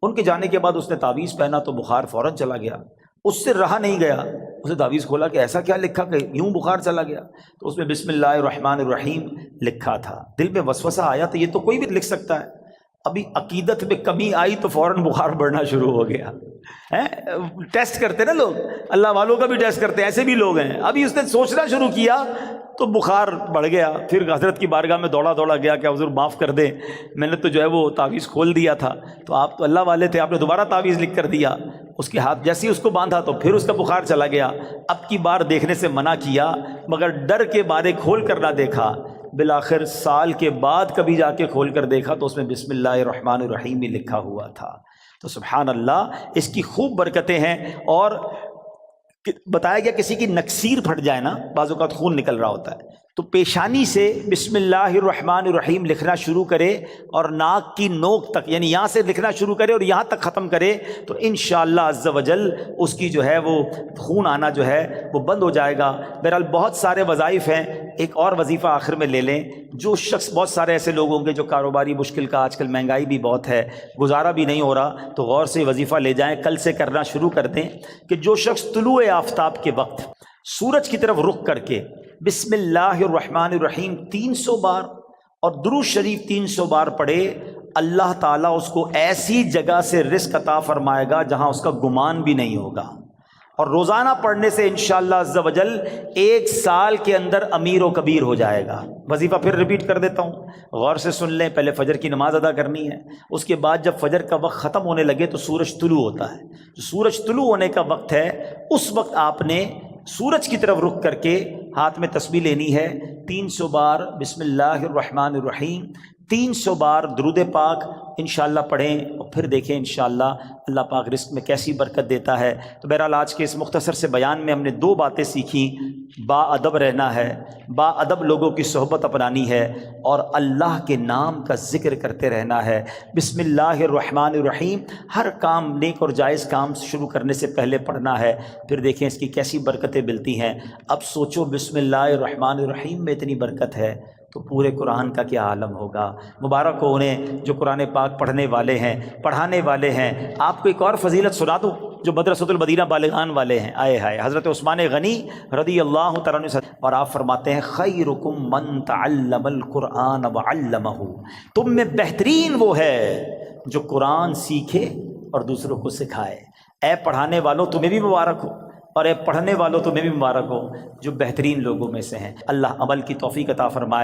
ان کے جانے کے بعد اس نے تعویذ پہنا تو بخار فوراً چلا گیا. اس سے رہا نہیں گیا، اسے تعویذ کھولا کہ ایسا کیا لکھا کہ یوں بخار چلا گیا، تو اس میں بسم اللہ الرحمن الرحیم لکھا تھا۔ دل میں وسوسہ آیا تو یہ تو کوئی بھی لکھ سکتا ہے، ابھی عقیدت میں کمی آئی تو فوراً بخار بڑھنا شروع ہو گیا۔ ٹیسٹ کرتے نا لوگ، اللہ والوں کا بھی ٹیسٹ کرتے ہیں، ایسے بھی لوگ ہیں۔ ابھی اس نے سوچنا شروع کیا تو بخار بڑھ گیا، پھر حضرت کی بارگاہ میں دوڑا گیا کہ حضور معاف کر دیں، میں نے تو جو ہے وہ تعویذ کھول دیا تھا، تو آپ تو اللہ والے تھے، آپ نے دوبارہ تعویذ لکھ کر دیا۔ اس کے ہاتھ جیسے ہی اس کو باندھا تو پھر اس کا بخار چلا گیا۔ اب کی بار دیکھنے سے منع کیا، مگر ڈر کے مارے کھول کر نہ دیکھا۔ بالآخر سال کے بعد کبھی جا کے کھول کر دیکھا تو اس میں بسم اللہ الرحمن الرحیم ہی لکھا ہوا تھا۔ تو سبحان اللہ، اس کی خوب برکتیں ہیں۔ اور بتایا گیا کسی کی نکسیر پھٹ جائے نا، بعض اوقات خون نکل رہا ہوتا ہے، تو پیشانی سے بسم اللہ الرحمن الرحیم لکھنا شروع کرے اور ناک کی نوک تک، یعنی یہاں سے لکھنا شروع کرے اور یہاں تک ختم کرے، تو انشاءاللہ عز و جل اس کی جو ہے وہ خون آنا جو ہے وہ بند ہو جائے گا۔ بہرحال بہت سارے وظائف ہیں، ایک اور وظیفہ آخر میں لے لیں۔ جو شخص، بہت سارے ایسے لوگ ہوں گے جو کاروباری مشکل کا، آج کل مہنگائی بھی بہت ہے، گزارا بھی نہیں ہو رہا، تو غور سے وظیفہ لے جائیں، کل سے کرنا شروع کر دیں کہ جو شخص طلوع آفتاب کے وقت سورج کی طرف رخ کر کے بسم اللہ الرحمن الرحیم 300 بار اور درود شریف 300 بار پڑھے، اللہ تعالیٰ اس کو ایسی جگہ سے رزق عطا فرمائے گا جہاں اس کا گمان بھی نہیں ہوگا۔ اور روزانہ پڑھنے سے انشاءاللہ عز و جل 1 سال کے اندر امیر و کبیر ہو جائے گا۔ وظیفہ پھر ریپیٹ کر دیتا ہوں، غور سے سن لیں۔ پہلے فجر کی نماز ادا کرنی ہے، اس کے بعد جب فجر کا وقت ختم ہونے لگے تو سورج طلوع ہوتا ہے، جو سورج طلوع ہونے کا وقت ہے اس وقت آپ نے سورج کی طرف رخ کر کے ہاتھ میں تسبیح لینی ہے، 300 بار بسم اللہ الرحمن الرحیم، 300 بار درود پاک انشاءاللہ پڑھیں، اور پھر دیکھیں انشاءاللہ اللہ پاک رزق میں کیسی برکت دیتا ہے۔ تو بہرحال آج کے اس مختصر سے بیان میں ہم نے 2 باتیں سیکھیں، با ادب رہنا ہے، با ادب لوگوں کی صحبت اپنانی ہے، اور اللہ کے نام کا ذکر کرتے رہنا ہے۔ بسم اللہ الرحمن الرحیم ہر کام، نیک اور جائز کام شروع کرنے سے پہلے پڑھنا ہے، پھر دیکھیں اس کی کیسی برکتیں ملتی ہیں۔ اب سوچو بسم اللہ الرحمن الرحیم میں اتنی برکت ہے تو پورے قرآن کا کیا عالم ہوگا۔ مبارک ہو انہیں جو قرآن پاک پڑھنے والے ہیں، پڑھانے والے ہیں۔ آپ کو ایک اور فضیلت سنا دوں جو مدرسۃ المدینہ بالغان والے ہیں، آئے ہائے، حضرت عثمان غنی رضی اللہ تعالیٰ عنہ، اور آپ فرماتے ہیں خیرکم من تعلم القرآن وعلمہ، تم میں بہترین وہ ہے جو قرآن سیکھے اور دوسروں کو سکھائے۔ اے پڑھانے والوں تمہیں بھی مبارک ہو، اور اے پڑھنے والوں تمہیں بھی مبارک ہو جو بہترین لوگوں میں سے ہیں۔ اللہ عمل کی توفیق عطا فرمائے۔